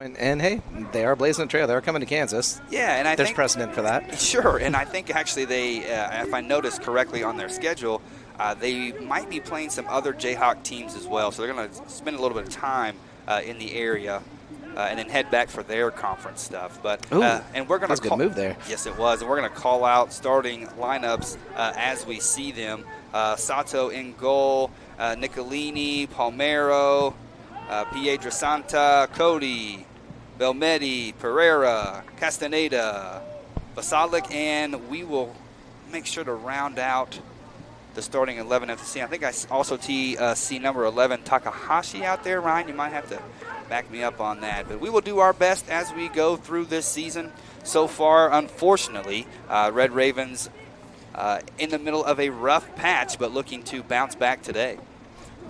And hey, they are blazing a trail. They're coming to Kansas. Yeah, and There's precedent for that. Sure, and I think actually they, if I noticed correctly on their schedule, they might be playing some other Jayhawk teams as well. So they're going to spend a little bit of time in the area and then head back for their conference stuff. But and we're going to that's a good move there. Yes, it was, and we're going to call out starting lineups as we see them. Sato in goal, Nicolini, Palmero, Pietrasanta, Cody, Belmetti, Pereira, Castaneda, Basalic, and we will make sure to round out the starting 11 at the scene. I think I also see number 11, Takahashi, out there. Ryan, you might have to back me up on that. But we will do our best as we go through this season. So far, unfortunately, Red Ravens in the middle of a rough patch, but looking to bounce back today.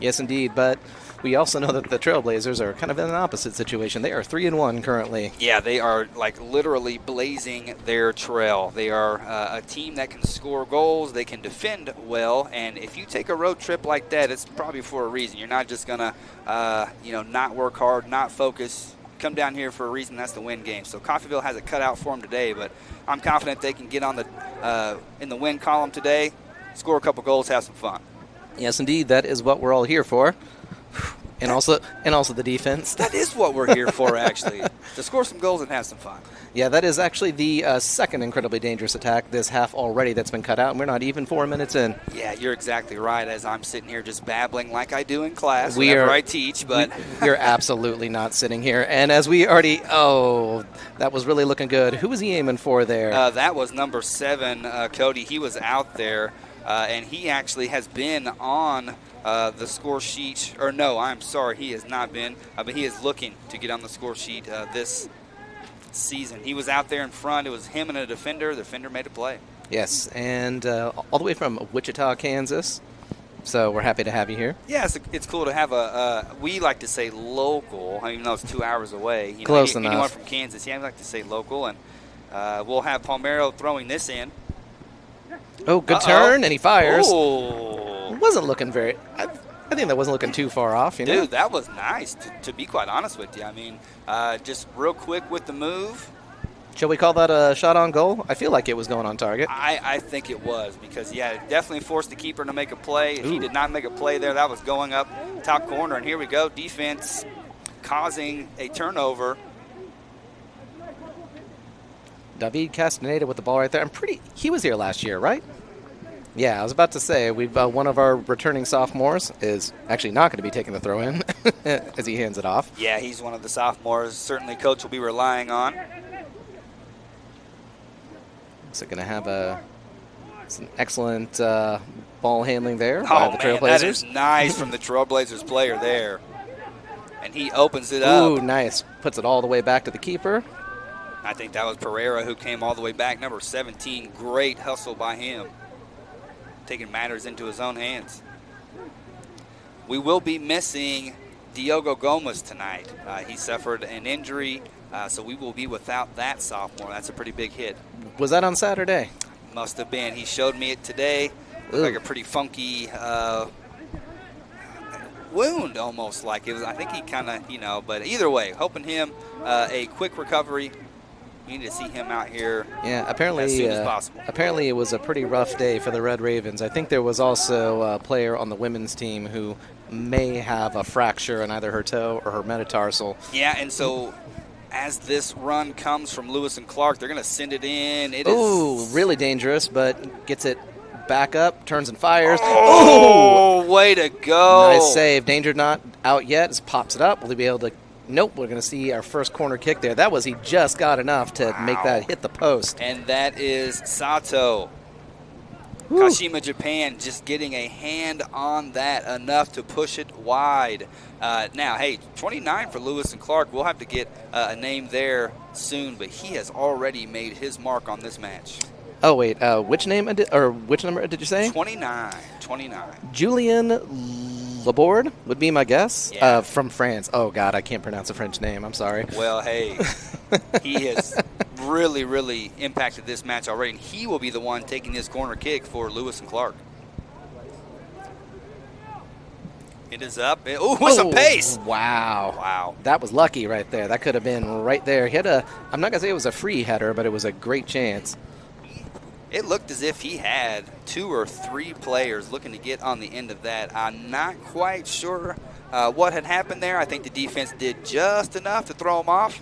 Yes, indeed. But we also know that the Trailblazers are kind of in an opposite situation. They are 3-1 currently. Yeah, they are like literally blazing their trail. They are a team that can score goals. They can defend well. And if you take a road trip like that, it's probably for a reason. You're not just going to, not work hard, not focus. Come down here for a reason. That's to win games. So Coffeyville has it cut out for them today. But I'm confident they can get on the in the win column today, score a couple goals, have some fun. Yes, indeed. That is what we're all here for. And also the defense. That is what we're here for, actually, to score some goals and have some fun. Yeah, that is actually the second incredibly dangerous attack this half already that's been cut out, and we're not even 4 minutes in. Yeah, you're exactly right, as I'm sitting here just babbling like I do in class whenever I teach. But we're absolutely not sitting here. And as we already, that was really looking good. Who was he aiming for there? That was number 7, Cody. He was out there, and he actually has been on the score sheet. Or no, I'm sorry, he has not been, but he is looking to get on the score sheet this season. He was out there in front. It was him and a defender. The defender made a play. Yes, and all the way from Wichita, Kansas. So we're happy to have you here. Yeah, it's cool to have we like to say local, even though it's 2 hours away. Close enough. Anyone from Kansas, yeah, we like to say local. And we'll have Palmero throwing this in. Oh, good turn, and he fires. Oh. Wasn't looking very... I think that wasn't looking too far off, you know? Dude, that was nice, to be quite honest with you. I mean, just real quick with the move. Shall we call that a shot on goal? I feel like it was going on target. I think it was because, it definitely forced the keeper to make a play. If he did not make a play there, that was going up top corner. And here we go, defense causing a turnover. David Castaneda with the ball right there. He was here last year, right? Yeah, I was about to say, we've one of our returning sophomores is actually not going to be taking the throw in as he hands it off. Yeah, he's one of the sophomores. Certainly, coach will be relying on. So going to have some excellent ball handling there by the Trailblazers. That is nice from the Trailblazers player there. And he opens it up. Ooh, nice. Puts it all the way back to the keeper. I think that was Pereira who came all the way back. Number 17, great hustle by him, taking matters into his own hands. We will be missing Diogo Gomez tonight. He suffered an injury, so we will be without that sophomore. That's a pretty big hit. Was that on Saturday? Must have been. He showed me it today. Looked like a pretty funky wound, almost like it was. I think he kind of, but either way, hoping him a quick recovery. We need to see him out here apparently, as soon as possible. Apparently it was a pretty rough day for the Red Ravens. I think there was also a player on the women's team who may have a fracture in either her toe or her metatarsal. Yeah, and so as this run comes from Lewis and Clark, they're going to send it in. Ooh, really dangerous, but gets it back up, turns and fires. Oh, way to go. Nice save. Danger not out yet. Just pops it up. Will he be able to... Nope, we're going to see our first corner kick there. That was, he just got enough to make that hit the post. And that is Sato. Woo. Kashima, Japan, just getting a hand on that enough to push it wide. Now, hey, 29 for Lewis and Clark. We'll have to get a name there soon, but he has already made his mark on this match. Oh, wait, which number did you say? 29. Julien Laborde would be my guess. Yeah. From France. Oh, God, I can't pronounce a French name. I'm sorry. Well, hey, he has really, really impacted this match already, and he will be the one taking this corner kick for Lewis and Clark. It is up. Ooh, with some pace. Wow. Wow. That was lucky right there. That could have been right there. He had I'm not going to say it was a free header, but it was a great chance. It looked as if he had 2 or 3 players looking to get on the end of that. I'm not quite sure what had happened there. I think the defense did just enough to throw him off.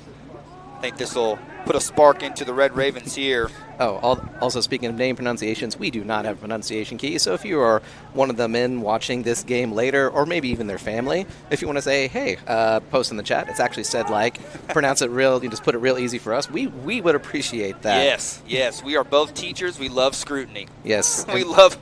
I think this will put a spark into the Red Ravens here. Oh, also speaking of name pronunciations, we do not have a pronunciation key. So if you are one of the men watching this game later, or maybe even their family, if you want to say, hey, post in the chat, it's actually said like, pronounce it real, you just put it real easy for us, we would appreciate that. Yes. We are both teachers. We love scrutiny. Yes. we love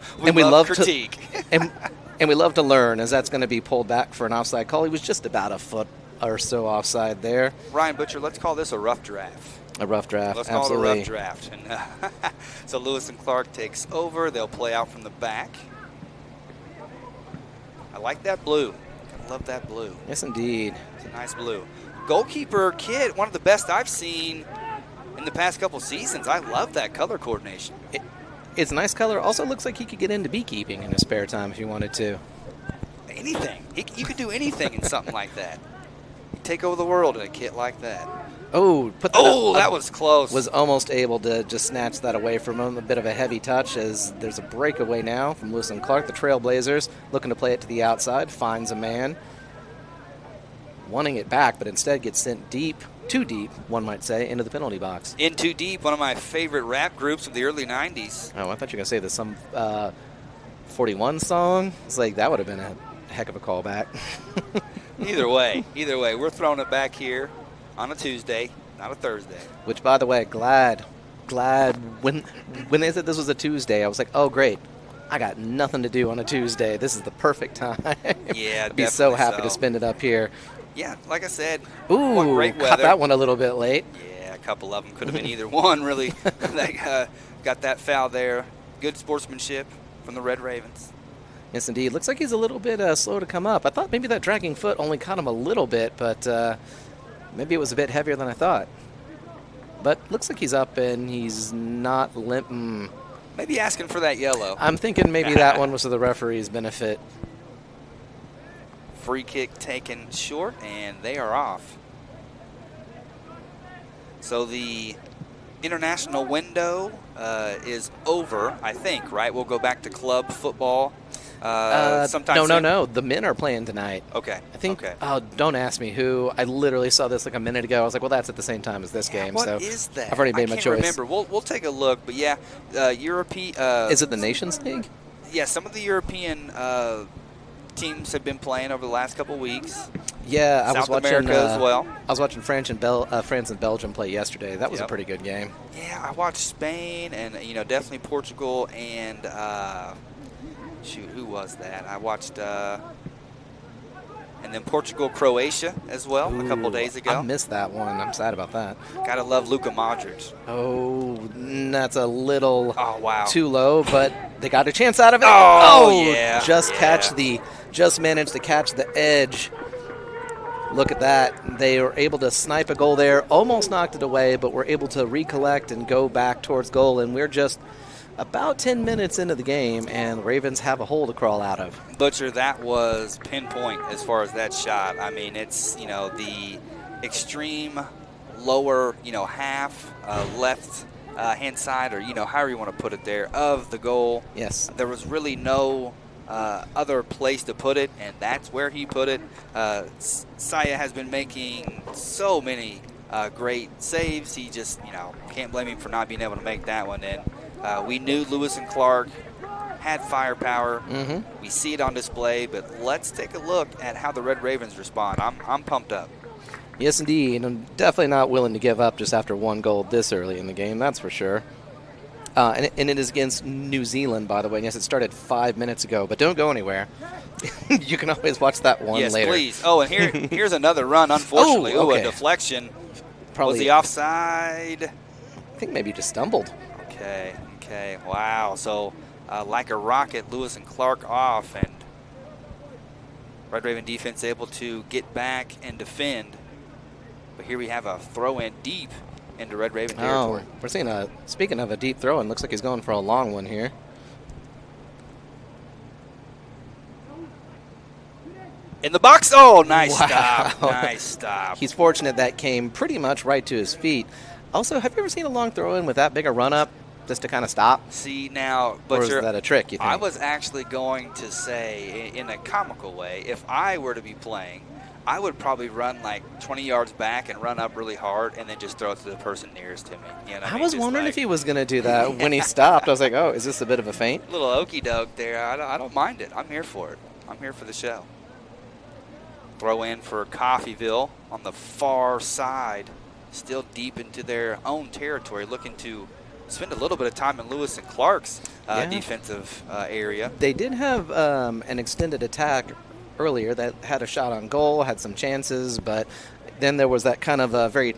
critique. and we love to learn, as that's going to be pulled back for an offside call. He was just about a foot or so offside there. Ryan Butcher, let's call this a rough draft. A rough draft, Let's absolutely. call it a rough draft. And, so Lewis and Clark takes over. They'll play out from the back. I like that blue. I love that blue. Yes, indeed. It's a nice blue. Goalkeeper kit, one of the best I've seen in the past couple seasons. I love that color coordination. It's a nice color. Also looks like he could get into beekeeping in his spare time if he wanted to. Anything. You could do anything in something like that. You take over the world in a kit like that. Oh, put that up. That was close. Was almost able to just snatch that away from him. A bit of a heavy touch as there's a breakaway now from Lewis and Clark. The Trailblazers looking to play it to the outside. Finds a man. Wanting it back, but instead gets sent deep, too deep, one might say, into the penalty box. In Too Deep, one of my favorite rap groups of the early 90s. Oh, I thought you were going to say there's some 41 song. It's like that would have been a heck of a callback. Either way, we're throwing it back here on a Tuesday, not a Thursday. Which, by the way, glad when they said this was a Tuesday, I was like, oh, great. I got nothing to do on a Tuesday. This is the perfect time. Yeah, I'd be so happy to spend it up here. Yeah, like I said, ooh, what great weather. Caught that one a little bit late. Yeah, a couple of them could have been either one, really. They got that foul there. Good sportsmanship from the Red Ravens. Yes, indeed. Looks like he's a little bit slow to come up. I thought maybe that dragging foot only caught him a little bit, but maybe it was a bit heavier than I thought. But looks like he's up and he's not limp. Maybe asking for that yellow. I'm thinking maybe that one was for the referee's benefit. Free kick taken short, and they are off. So the international window is over, I think, right? We'll go back to club football sometime soon. No. The men are playing tonight. Okay. I think. Okay. Oh, don't ask me who. I literally saw this like a minute ago. I was like, well, that's at the same time as this game. What so is that? I've already made my choice. I can't remember. We'll take a look. But yeah, European. Is it the Nations League? Yeah, some of the European teams have been playing over the last couple of weeks. Yeah, I South was watching America as well. I was watching France and Belgium play yesterday. That was a pretty good game. Yeah, I watched Spain and definitely Portugal and shoot, who was that? I watched and then Portugal, Croatia as well. Ooh, a couple days ago. I missed that one. I'm sad about that. Gotta love Luka Modric. Oh, that's a little too low, but they got a chance out of it. Yeah. Just managed to catch the edge. Look at that. They were able to snipe a goal there, almost knocked it away, but were able to recollect and go back towards goal, and we're just about 10 minutes into the game, and the Ravens have a hole to crawl out of. Butcher, that was pinpoint as far as that shot. I mean, it's, the extreme lower, half left hand side, or, however you want to put it there, of the goal. Yes. There was really no other place to put it, and that's where he put it. Saya has been making so many great saves. He just, can't blame him for not being able to make that one in. We knew Lewis and Clark had firepower. Mm-hmm. We see it on display, but let's take a look at how the Red Ravens respond. I'm pumped up. Yes, indeed. And I'm definitely not willing to give up just after one goal this early in the game, that's for sure. And it is against New Zealand, by the way. And yes, it started 5 minutes ago, but don't go anywhere. You can always watch that one later. Yes, please. Oh, and here's another run, unfortunately. Okay. A deflection. Probably. Was he offside? I think maybe he just stumbled. Okay. Wow. So, like a rocket, Lewis and Clark off, and Red Raven defense able to get back and defend. But here we have a throw-in deep into Red Raven territory. We're seeing speaking of a deep throw-in, looks like he's going for a long one here. In the box. Oh, nice Wow. stop. Nice stop. He's fortunate that came pretty much right to his feet. Also, have you ever seen a long throw in with that big a run up just to kind of stop? See, now, Or is that a trick, you think? I was actually going to say, in a comical way, if I were to be playing, I would probably run like 20 yards back and run up really hard and then just throw it to the person nearest to me. You know what I mean? was Just wondering like, if he was going to do that. When he stopped, I was like, oh, is this a bit of a feint? little okey doke there. I don't mind it. I'm here for it. I'm here for the show. Throw in for Coffeyville on the far side, still deep into their own territory, looking to spend a little bit of time in Lewis and Clark's defensive area. They did have an extended attack earlier that had a shot on goal, had some chances, but then there was that kind of a very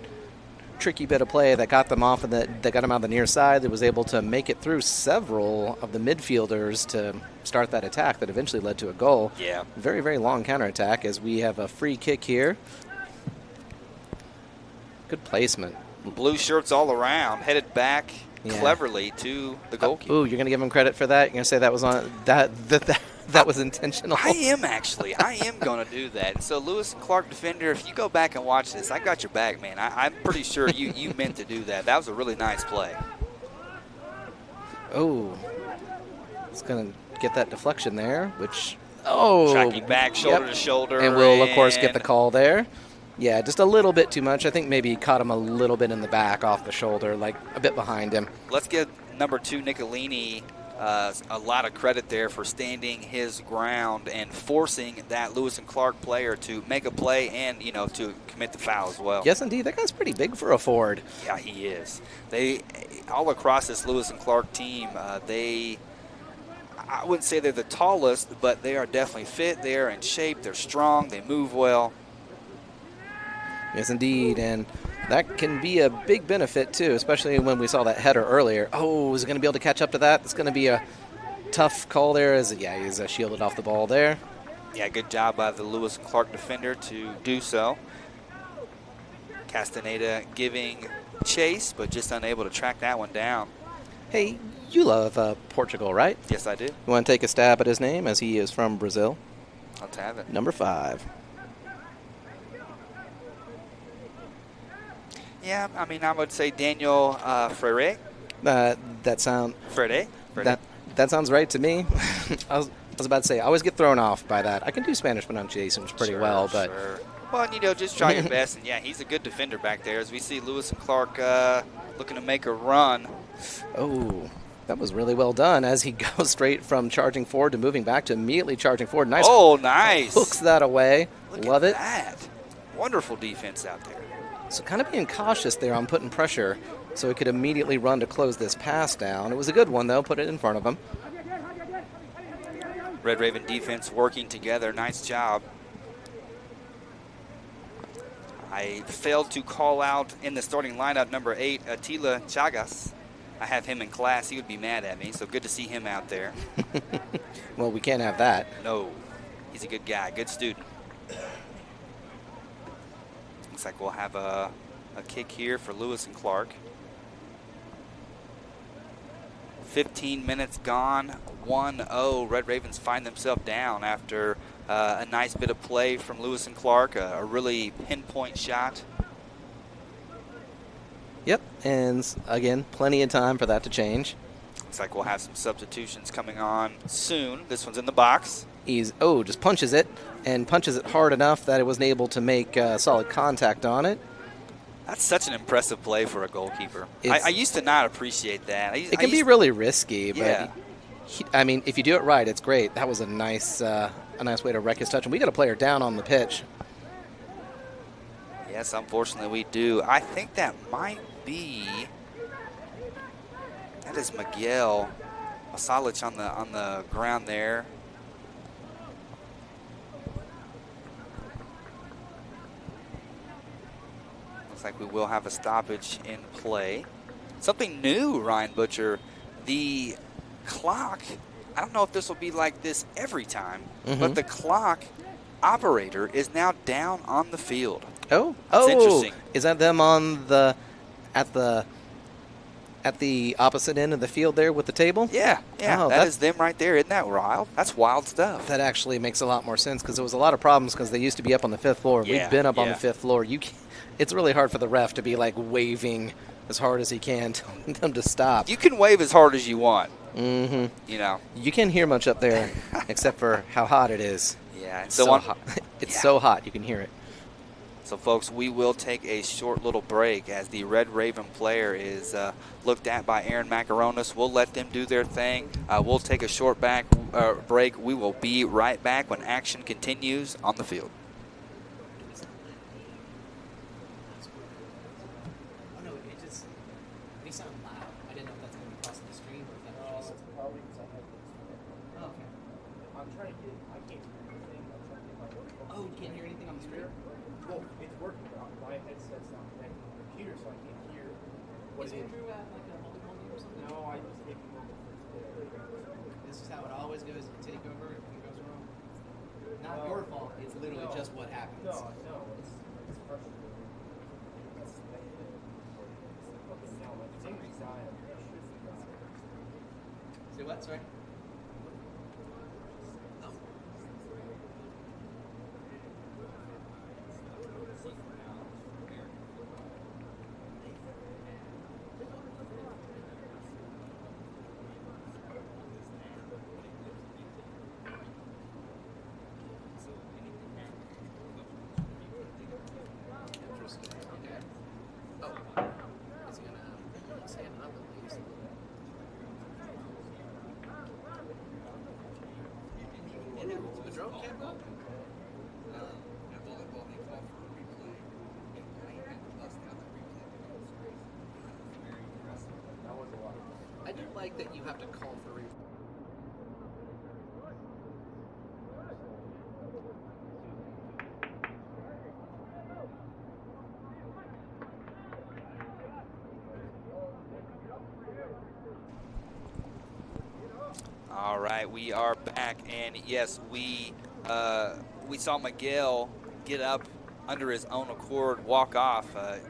tricky bit of play that got them off, and that got them out the near side. That was able to make it through several of the midfielders to start that attack that eventually led to a goal. Yeah. Very, very long counterattack as we have a free kick here. Good placement. Blue shirts all around, headed back cleverly to the goalkeeper. Ooh, you're going to give him credit for that? You're going to say that was on that was intentional? I am actually. I am going to do that. So, Lewis and Clark defender, if you go back and watch this, I got your back, man. I'm pretty sure you meant to do that. That was a really nice play. Oh, it's going to get that deflection there, which, oh. Tracking back, shoulder to shoulder. And we'll, of course, get the call there. Yeah, just a little bit too much. I think maybe he caught him a little bit in the back off the shoulder, like a bit behind him. Let's give number 2, Nicolini, a lot of credit there for standing his ground and forcing that Lewis and Clark player to make a play and, you know, to commit the foul as well. Yes, indeed. That guy's pretty big for a forward. Yeah, he is. They, all across this Lewis and Clark team, I wouldn't say they're the tallest, but they are definitely fit. They are in shape. They're strong. They move well. Yes, indeed, and that can be a big benefit, too, especially when we saw that header earlier. Oh, is he going to be able to catch up to that? It's going to be a tough call there. He's shielded off the ball there. Yeah, good job by the Lewis and Clark defender to do so. Castaneda giving chase, but just unable to track that one down. Hey, you love Portugal, right? Yes, I do. You want to take a stab at his name, as he is from Brazil? Let's have it. Number 5. Yeah, I mean, I would say Daniel Freire. That sounds right to me. I was about to say, I always get thrown off by that. I can do Spanish pronunciations pretty well, but well, you know, just try your best. And yeah, he's a good defender back there. As we see Lewis and Clark looking to make a run. Oh, that was really well done. As he goes straight from charging forward to moving back to immediately charging forward. Nice. Oh, nice. Hooks that away. Love it. That. Wonderful defense out there. So kind of being cautious there on putting pressure so he could immediately run to close this pass down. It was a good one, though. Put it in front of him. Red Raven defense working together. Nice job. I failed to call out in the starting lineup number 8, Attila Chagas. I have him in class. He would be mad at me, so good to see him out there. Well, we can't have that. No. He's a good guy, good student. Looks like we'll have a kick here for Lewis and Clark. 15 minutes gone, 1-0. Red Ravens find themselves down after a nice bit of play from Lewis and Clark, a really pinpoint shot. Yep, and again, plenty of time for that to change. Looks like we'll have some substitutions coming on soon. This one's in the box. Just punches it, and punches it hard enough that it wasn't able to make solid contact on it. That's such an impressive play for a goalkeeper. I used to not appreciate that. It can be really risky, but I mean, if you do it right, it's great. That was a nice way to wreck his touch, and we got a player down on the pitch. Yes, unfortunately we do. I think that might be. That is Miguel Masalic on the ground there. Looks like we will have a stoppage in play. Something new, Ryan Butcher. The clock, I don't know if this will be like this every time, but the clock operator is now down on the field. Oh, That's interesting. Is that them at the at the opposite end of the field there with the table? Yeah, Oh, that is them right there. Isn't that wild? That's wild stuff. That actually makes a lot more sense because there was a lot of problems because they used to be up on the 5th floor. Yeah, We've been up on the yeah. 5th floor. It's really hard for the ref to be like waving as hard as he can, telling them to stop. You can wave as hard as you want. Mm-hmm. You know. You can't hear much up there except for how hot it is. Yeah, It's so hot. It's so hot you can hear it. So, folks, we will take a short little break as the Red Raven player is looked at by Aaron Macaronis. We'll let them do their thing. We'll take a short break. We will be right back when action continues on the field. Oh, no, we sound loud. I didn't know if that's going to be crossing the stream or if that was just... Oh, okay. I'm trying to get, I can't hear anything. I'm trying to get my work. Oh, you can't hear anything on the stream? Well, it's working, but my headset's not connected to the computer, so I can't hear what it is. Andrew at like a multi or something? No, I just take them over first. This is how it always goes. You take over and it goes wrong. Not No. your fault. It's literally No. just what happens. No, it's frustrating. It's fucking no, like it's angry side. Say what? Sorry? I do like that you have to call for replay. All right, we are back, and yes, we saw Miguel get up under his own accord, walk off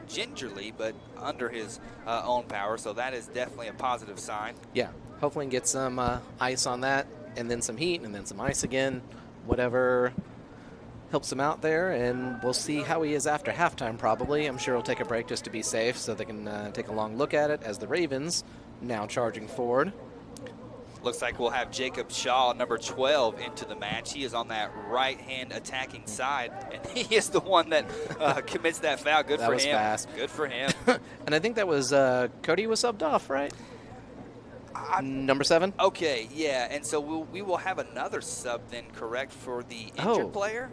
gingerly, but under his own power. So that is definitely a positive sign. Yeah, hopefully get some ice on that, and then some heat, and then some ice again, whatever helps him out there, and we'll see how he is after halftime probably. I'm sure he'll take a break just to be safe so they can take a long look at it as the Ravens now charging forward. Looks like we'll have Jacob Shaw, number 12, into the match. He is on that right-hand attacking side, and he is the one that commits that foul. Good that for was him. Fast. Good for him. And I think that was Cody was subbed off, right? Number 7? Okay, yeah, and so we will have another sub then, correct, for the injured player?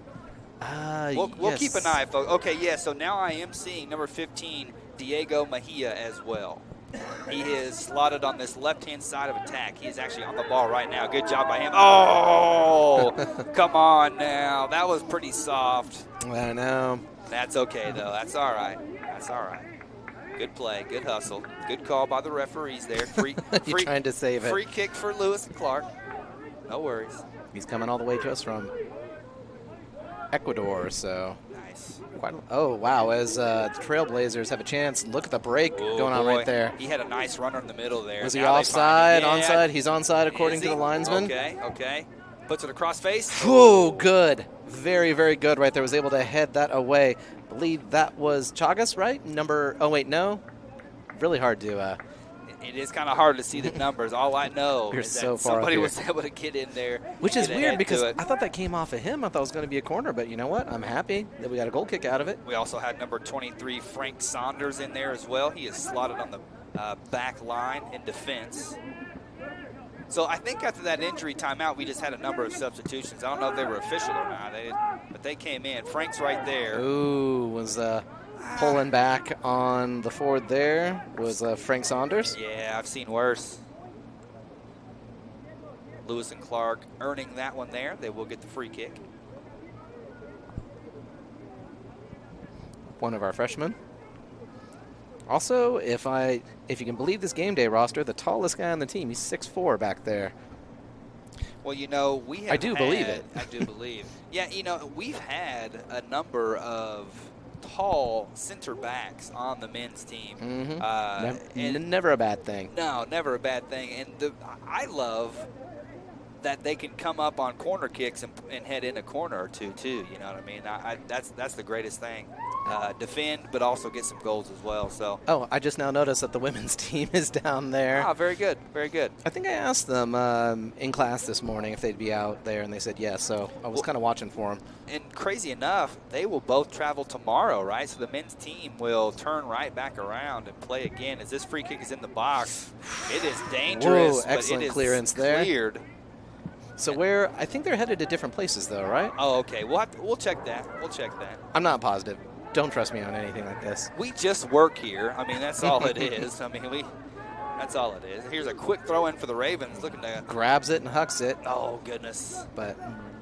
We'll keep an eye, folks. Okay, yeah, so now I am seeing number 15, Diego Mejia, as well. He is slotted on this left-hand side of attack. He is actually on the ball right now. Good job by him. Oh, come on now. That was pretty soft. I know. That's okay, though. That's all right. That's all right. Good play. Good hustle. Good call by the referees there. You're trying to save it. Free kick for Lewis and Clark. No worries. He's coming all the way to us from Ecuador, so... Nice. Oh, wow, as the Trailblazers have a chance. Look at the break going on right there. He had a nice runner in the middle there. Was he Now offside, yeah. onside? He's onside according to the linesman. Okay. Puts it across face. Oh, good. Very, very good right there. Was able to head that away. I believe that was Chagas, right? Oh, wait, no. Really hard to... It is kind of hard to see the numbers. All I know You're is that so far somebody up was able to get in there. Which is weird because I I thought that came off of him. I thought it was going to be a corner, but you know what? I'm happy that we got a goal kick out of it. We also had number 23, Frank Saunders, in there as well. He is slotted on the back line in defense. So I think after that injury timeout, we just had a number of substitutions. I don't know if they were official or not, but they came in. Frank's right there. Ooh, was pulling back on the forward there was Frank Saunders. Yeah, I've seen worse. Lewis and Clark earning that one there. They will get the free kick. One of our freshmen. Also, if you can believe this game day roster, the tallest guy on the team, he's 6'4" back there. Well, you know, I do believe it. I do believe. Yeah, you know, we've had a number of tall center backs on the men's team. Never a bad thing. No, never a bad thing. And I love that they can come up on corner kicks and head in a corner or two, too. You know what I mean? That's the greatest thing. Defend, but also get some goals as well. So. Oh, I just now noticed that the women's team is down there. Ah, very good, very good. I think I asked them in class this morning if they'd be out there, and they said yes. So I was kind of watching for them. And crazy enough, they will both travel tomorrow, right? So the men's team will turn right back around and play again. As this free kick is in the box, it is dangerous. Whoa, excellent but it is clearance there. Cleared. So I think they're headed to different places, though, right? Oh, okay. We'll check that. We'll check that. I'm not positive. Don't trust me on anything like this. We just work here. I mean, that's all it is. I mean, that's all it is. Here's a quick throw in for the Ravens, looking to grabs it and hucks it. Oh goodness! But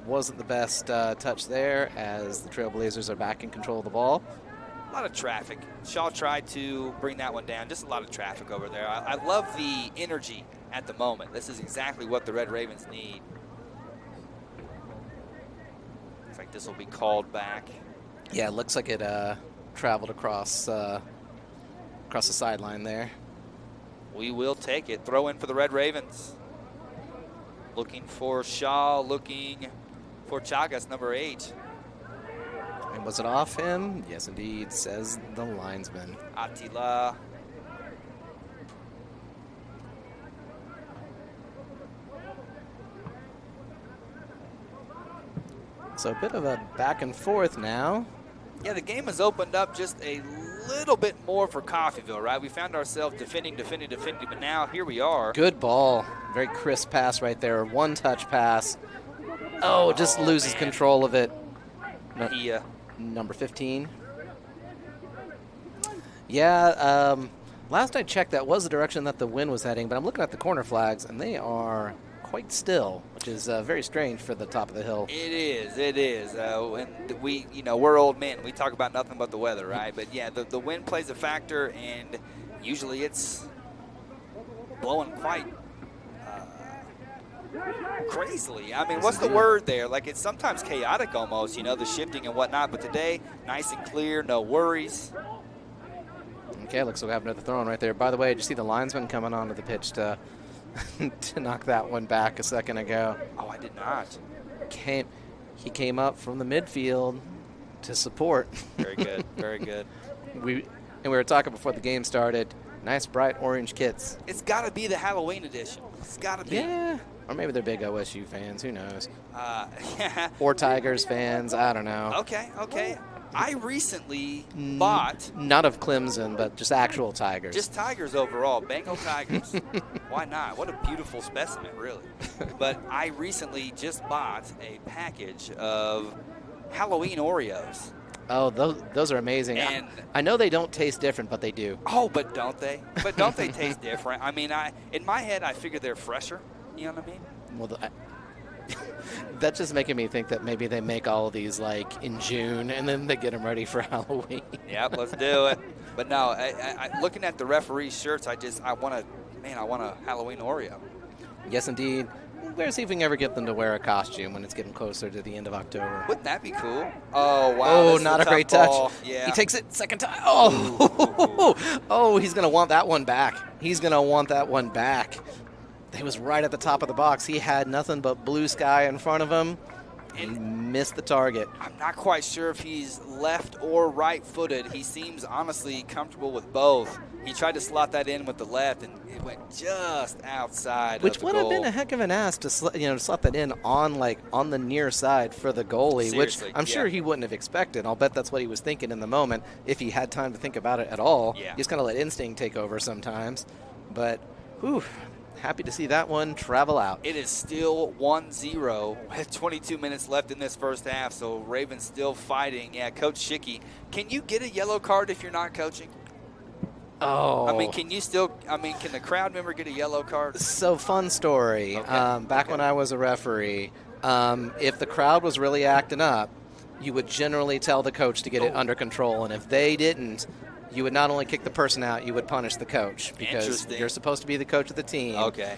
wasn't the best touch there, as the Trailblazers are back in control of the ball. A lot of traffic. Shaw tried to bring that one down. Just a lot of traffic over there. I love the energy at the moment. This is exactly what the Red Ravens need. Looks like this will be called back. Yeah, it looks like it traveled across the sideline there. We will take it. Throw in for the Red Ravens. Looking for Shaw, looking for Chagas, number 8. And was it off him? Yes, indeed, says the linesman. Attila. So a bit of a back and forth now. Yeah, the game has opened up just a little bit more for Coffeyville, right? We found ourselves defending, but now here we are. Good ball. Very crisp pass right there. One touch pass. Oh, just loses control of it. Number 15. Yeah, last I checked, that was the direction that the wind was heading, but I'm looking at the corner flags, and they are quite still, which is very strange for the top of the hill. It is. And we're old men. We talk about nothing but the weather, right? But yeah, the wind plays a factor, and usually it's blowing quite crazily. I mean, what's the word there? Like, it's sometimes chaotic almost, the shifting and whatnot. But today, nice and clear, no worries. Okay, looks like we have another throw-in right there. By the way, did you see the linesman coming onto the pitch to knock that one back a second ago? Oh, I did not. He came up from the midfield to support. Very good, very good. We were talking before the game started. Nice bright orange kits. It's got to be the Halloween edition. It's got to be. Yeah. Or maybe they're big OSU fans. Who knows? Yeah. Or Tigers fans. I don't know. Okay. I recently bought. Not of Clemson, but just actual Tigers. Just Tigers overall. Bengal Tigers. Why not? What a beautiful specimen, really. But I recently just bought a package of Halloween Oreos. Oh, those are amazing. And I know they don't taste different, but they do. Oh, but don't they? But don't they taste different? I mean, in my head, I figure they're fresher. You know what I mean? Well, that's just making me think that maybe they make all of these like in June and then they get them ready for Halloween. Yep, let's do it. But no, I looking at the referees' shirts, I want a Halloween Oreo. Yes, indeed. We'll see if we can ever get them to wear a costume when it's getting closer to the end of October. Wouldn't that be cool? Oh, wow. Oh, not a great touch. Yeah. He takes it second time. Oh, oh, he's going to want that one back. He was right at the top of the box. He had nothing but blue sky in front of him and missed the target. I'm not quite sure if he's left or right-footed. He seems honestly comfortable with both. He tried to slot that in with the left, and it went just outside. Which of the would goal. have been a heck of an ass to slot that in on the near side for the goalie, Seriously, which I'm sure he wouldn't have expected. I'll bet that's what he was thinking in the moment if he had time to think about it at all. Yeah. You just kind of let instinct take over sometimes. But, whew. Happy to see that one travel out. It is still 1-0 with 22 minutes left in this first half, so Ravens still fighting. Yeah, Coach Schicky, can you get a yellow card if you're not coaching? Oh. I mean, can the crowd member get a yellow card? So, fun story. Okay. When I was a referee, if the crowd was really acting up, you would generally tell the coach to get it under control, and if they didn't, you would not only kick the person out, you would punish the coach because you're supposed to be the coach of the team. Okay,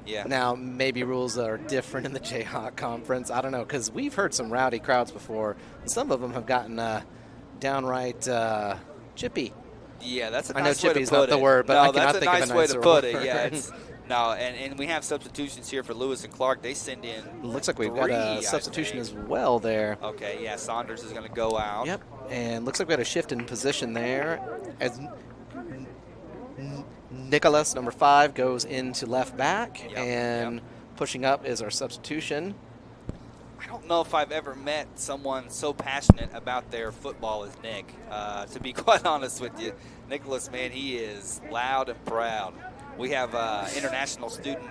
yeah. Now, maybe rules are different in the Jayhawk Conference. I don't know, because we've heard some rowdy crowds before. Some of them have gotten downright chippy. Yeah, that's a I know nice way to chippy's put not it. the word, but no, I cannot that's think a of nice a way nicer to put word. it. Yeah, it's no, and we have substitutions here for Lewis and Clark. They send in. Looks like we've got a substitution as well there. Okay, yeah, Saunders is going to go out. Yep, and looks like we had a shift in position there as Nicholas, number 5, goes into left back, and pushing up is our substitution. I don't know if I've ever met someone so passionate about their football as Nick. To be quite honest with you, Nicholas, man, he is loud and proud. We have international student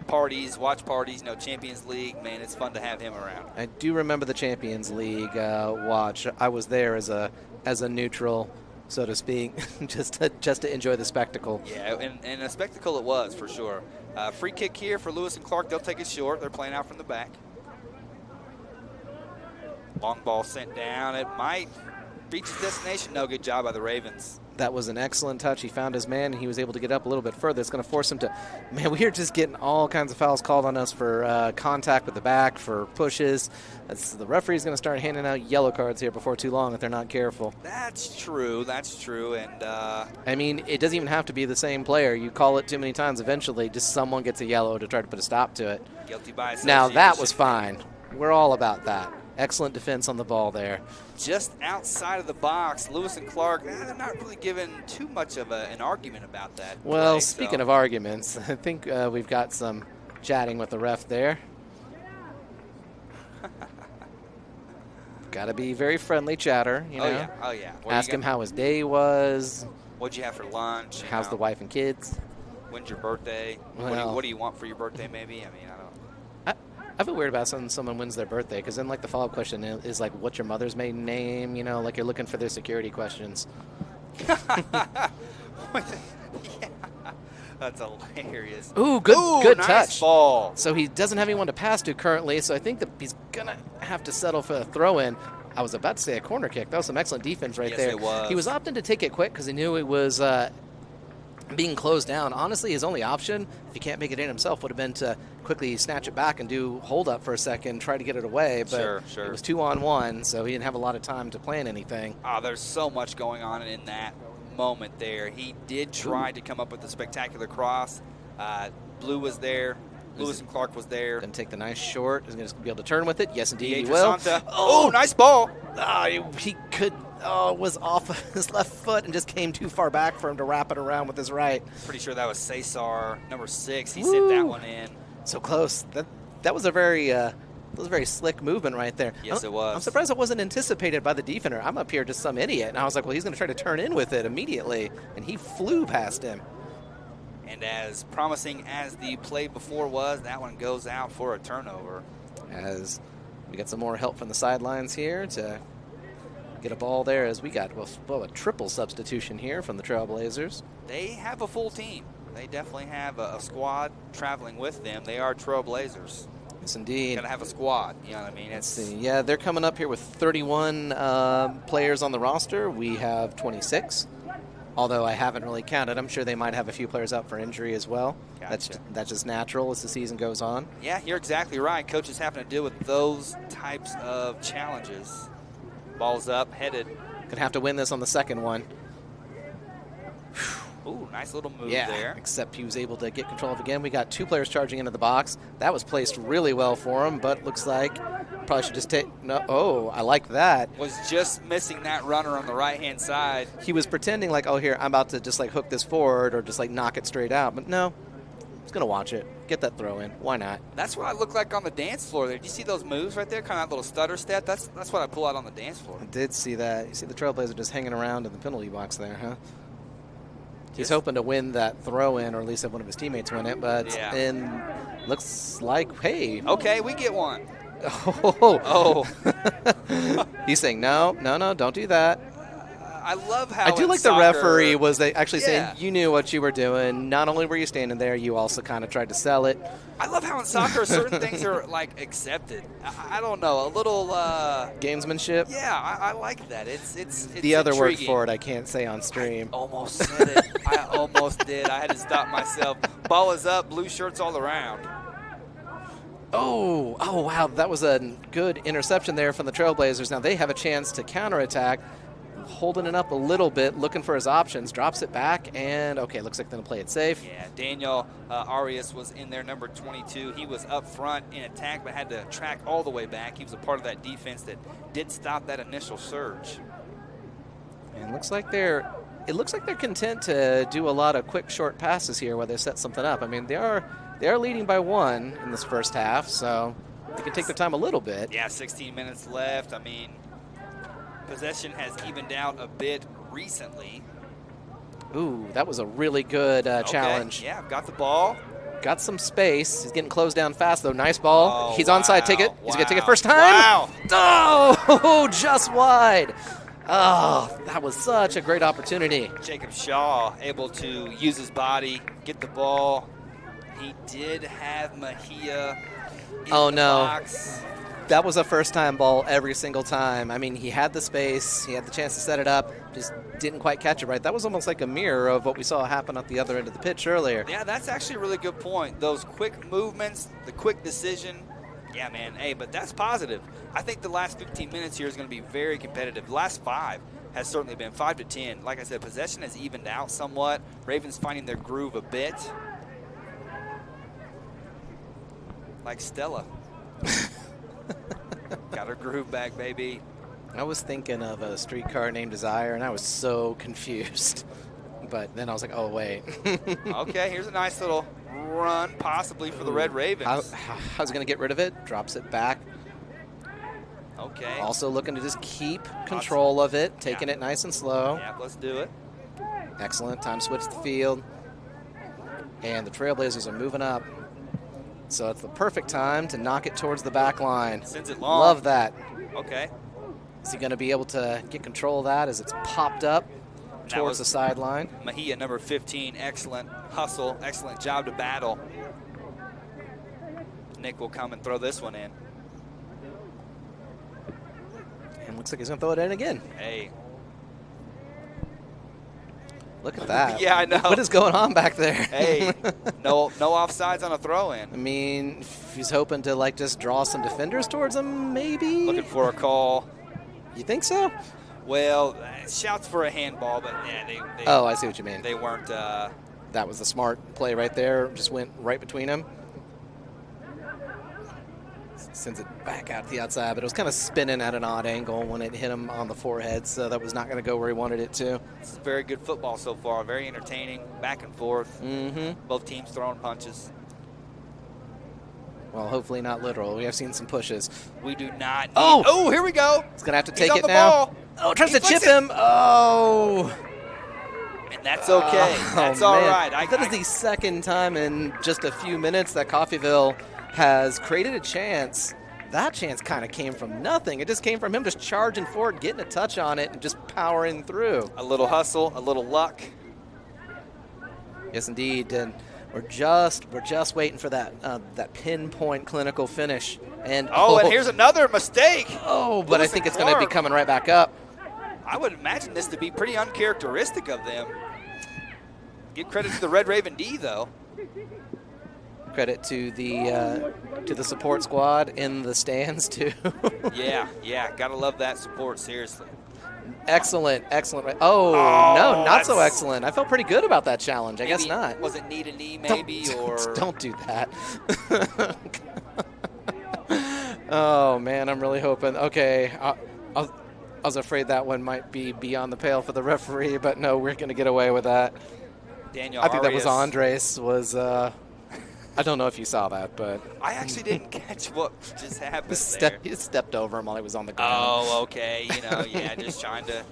parties, watch parties, Champions League. Man, it's fun to have him around. I do remember the Champions League watch. I was there as a neutral, so to speak, just to enjoy the spectacle. Yeah, and a spectacle it was for sure. Free kick here for Lewis and Clark. They'll take it short. They're playing out from the back. Long ball sent down. It might reach its destination. No, good job by the Ravens. That was an excellent touch. He found his man, and he was able to get up a little bit further. It's going to force him to, man, we are just getting all kinds of fouls called on us for contact with the back, for pushes. The referee's going to start handing out yellow cards here before too long if they're not careful. That's true. And I mean, it doesn't even have to be the same player. You call it too many times, eventually just someone gets a yellow to try to put a stop to it. Guilty by association. Now, that was fine. We're all about that. Excellent defense on the ball there. Just outside of the box, Lewis and Clark, they're not really giving too much of an argument about that. Well, speaking of arguments, I think we've got some chatting with the ref there. Got to be very friendly chatter, you know. Oh, yeah. Ask him how his day was. What'd you have for lunch? How's the wife and kids? When's your birthday? Well, what do you want for your birthday, maybe? I mean, I don't know. I feel weird about someone wins their birthday, because then, like, the follow-up question is, like, what's your mother's maiden name? You know, like, you're looking for their security questions. Yeah. That's hilarious. Ooh, good nice touch. Ball. So he doesn't have anyone to pass to currently, so I think that he's going to have to settle for a throw-in. I was about to say a corner kick. That was some excellent defense right there. Yes, it was. He was opting to take it quick because he knew it was being closed down. Honestly, his only option, if he can't make it in himself, would have been to quickly snatch it back and do hold up for a second, try to get it away. But sure. It was 2-on-1, so he didn't have a lot of time to plan anything. Oh, there's so much going on in that moment there. He did try to come up with a spectacular cross. Blue was there. Lewis and Clark was there. Going to take the nice short. He's going to be able to turn with it. Yes, indeed, he will. will. Oh, nice ball. He could. Was off of his left foot and just came too far back for him to wrap it around with his right. Pretty sure that was Cesar, number 6. He sent that one in. So close. That was a very slick movement right there. Yes, it was. I'm surprised it wasn't anticipated by the defender. I'm up here just some idiot, and I was like, well, he's going to try to turn in with it immediately, and he flew past him. And as promising as the play before was, that one goes out for a turnover. As we get some more help from the sidelines here to get a ball there, as we got a triple substitution here from the Trailblazers. They have a full team. They definitely have a squad traveling with them. They are Trailblazers. Yes, indeed. Got to have a squad. You know what I mean? Let's see. Yeah, they're coming up here with 31 players on the roster. We have 26. Although I haven't really counted. I'm sure they might have a few players out for injury as well. Gotcha. That's just natural as the season goes on. Yeah, you're exactly right. Coaches having to deal with those types of challenges. Ball's up, headed. Gonna have to win this on the second one. Ooh, nice little move yeah, there. Except he was able to get control of it again. We got 2 players charging into the box. That was placed really well for him, but looks like probably should just take. No, oh, I like that. Was just missing that runner on the right-hand side. He was pretending like, oh, here, I'm about to just like hook this forward or just like knock it straight out, but no. He's going to watch it. Get that throw in. Why not? That's what I look like on the dance floor there. Do you see those moves right there? Kind of that little stutter step? That's what I pull out on the dance floor. I did see that. You see the Trailblazer just hanging around in the penalty box there, huh? He's hoping to win that throw in, or at least have one of his teammates win it, but and looks like, hey. Okay, we get one. Oh. He's saying, no, don't do that. I love how I do like soccer, the referee was actually saying you knew what you were doing. Not only were you standing there, you also kind of tried to sell it. I love how in soccer certain things are like accepted. I don't know, a little gamesmanship. Yeah, I like that. It's the other intriguing. word for it I can't say on stream. I almost said it. I almost did. I had to stop myself. Ball is up, blue shirts all around. Oh, wow, that was a good interception there from the Trailblazers. Now they have a chance to counterattack. holding it up a little bit, looking for his options, drops it back, and okay, looks like they're going to play it safe. Yeah, Daniel Arias was in there, number 22. He was up front in attack, but had to track all the way back. He was a part of that defense that did stop that initial surge. And it looks like they're content to do a lot of quick, short passes here where they set something up. I mean, they are leading by 1 in this first half, so they can take their time a little bit. Yeah, 16 minutes left. I mean, possession has evened out a bit recently. Ooh, that was a really good challenge. Yeah, got the ball. Got some space. He's getting closed down fast, though. Nice ball. He's onside. Take it. He's going to take it first time. Wow. Oh, just wide. Oh, that was such a great opportunity. Jacob Shaw able to use his body, get the ball. He did have Mejia in the box. That was a first-time ball every single time. I mean, he had the space. He had the chance to set it up. Just didn't quite catch it right. That was almost like a mirror of what we saw happen at the other end of the pitch earlier. Yeah, that's actually a really good point. Those quick movements, the quick decision. Yeah, man. Hey, but that's positive. I think the last 15 minutes here is going to be very competitive. The last 5 has certainly been 5 to 10. Like I said, possession has evened out somewhat. Ravens finding their groove a bit. Like Stella. Got her groove back, baby. I was thinking of a streetcar named Desire, and I was so confused. But then I was like, oh, wait. Okay, here's a nice little run, possibly for the Red Ravens. How's he going to get rid of it? Drops it back. Okay. Also looking to just keep control of it, taking it nice and slow. Yeah, let's do it. Excellent. Time switch the field. And the Trailblazers are moving up. So it's the perfect time to knock it towards the back line. Sends it long. Love that. Okay. Is he going to be able to get control of that as it's popped up towards the sideline? Mejia, number 15, excellent hustle, excellent job to battle. Nick will come and throw this one in. And looks like he's going to throw it in again. Hey. Look at that. Yeah, I know. What is going on back there? Hey, no offsides on a throw-in. I mean, if he's hoping to, like, just draw some defenders towards him, maybe? Looking for a call. You think so? Well, shouts for a handball, but yeah, they oh, I see what you mean. They weren't. That was the smart play right there. Just went right between them. Sends it back out to the outside, but it was kind of spinning at an odd angle when it hit him on the forehead, so that was not going to go where he wanted it to. This is very good football so far. Very entertaining, back and forth. Mm-hmm. Both teams throwing punches. Well, hopefully not literal. We have seen some pushes. We do not need. Oh, here we go. He's going to have to take He's it on the now. ball. Oh, tries to chip him. Oh. And that's okay. That's all right. That is the second time in just a few minutes that Coffeyville has created a chance. That chance kind of came from nothing. It just came from him just charging forward, getting a touch on it, and just powering through. A little hustle, a little luck. Yes, indeed. And we're just waiting for that that pinpoint clinical finish. And and here's another mistake. Oh, but I think it's going to be coming right back up. I would imagine this to be pretty uncharacteristic of them. Give credit to the Red Raven D, though. Credit to the support squad in the stands too. yeah, gotta love that support, seriously. Excellent. Oh no, not so excellent. I felt pretty good about that challenge. I guess not. Was it knee to knee maybe, Don't do that. Oh man, I'm really hoping. Okay, I was afraid that one might be beyond the pale for the referee, but no, we're gonna get away with that. Daniel I think Arias. that was Andres. I don't know if you saw that, but I actually didn't catch what just happened there. He stepped over him while he was on the ground. Oh, okay. Just trying to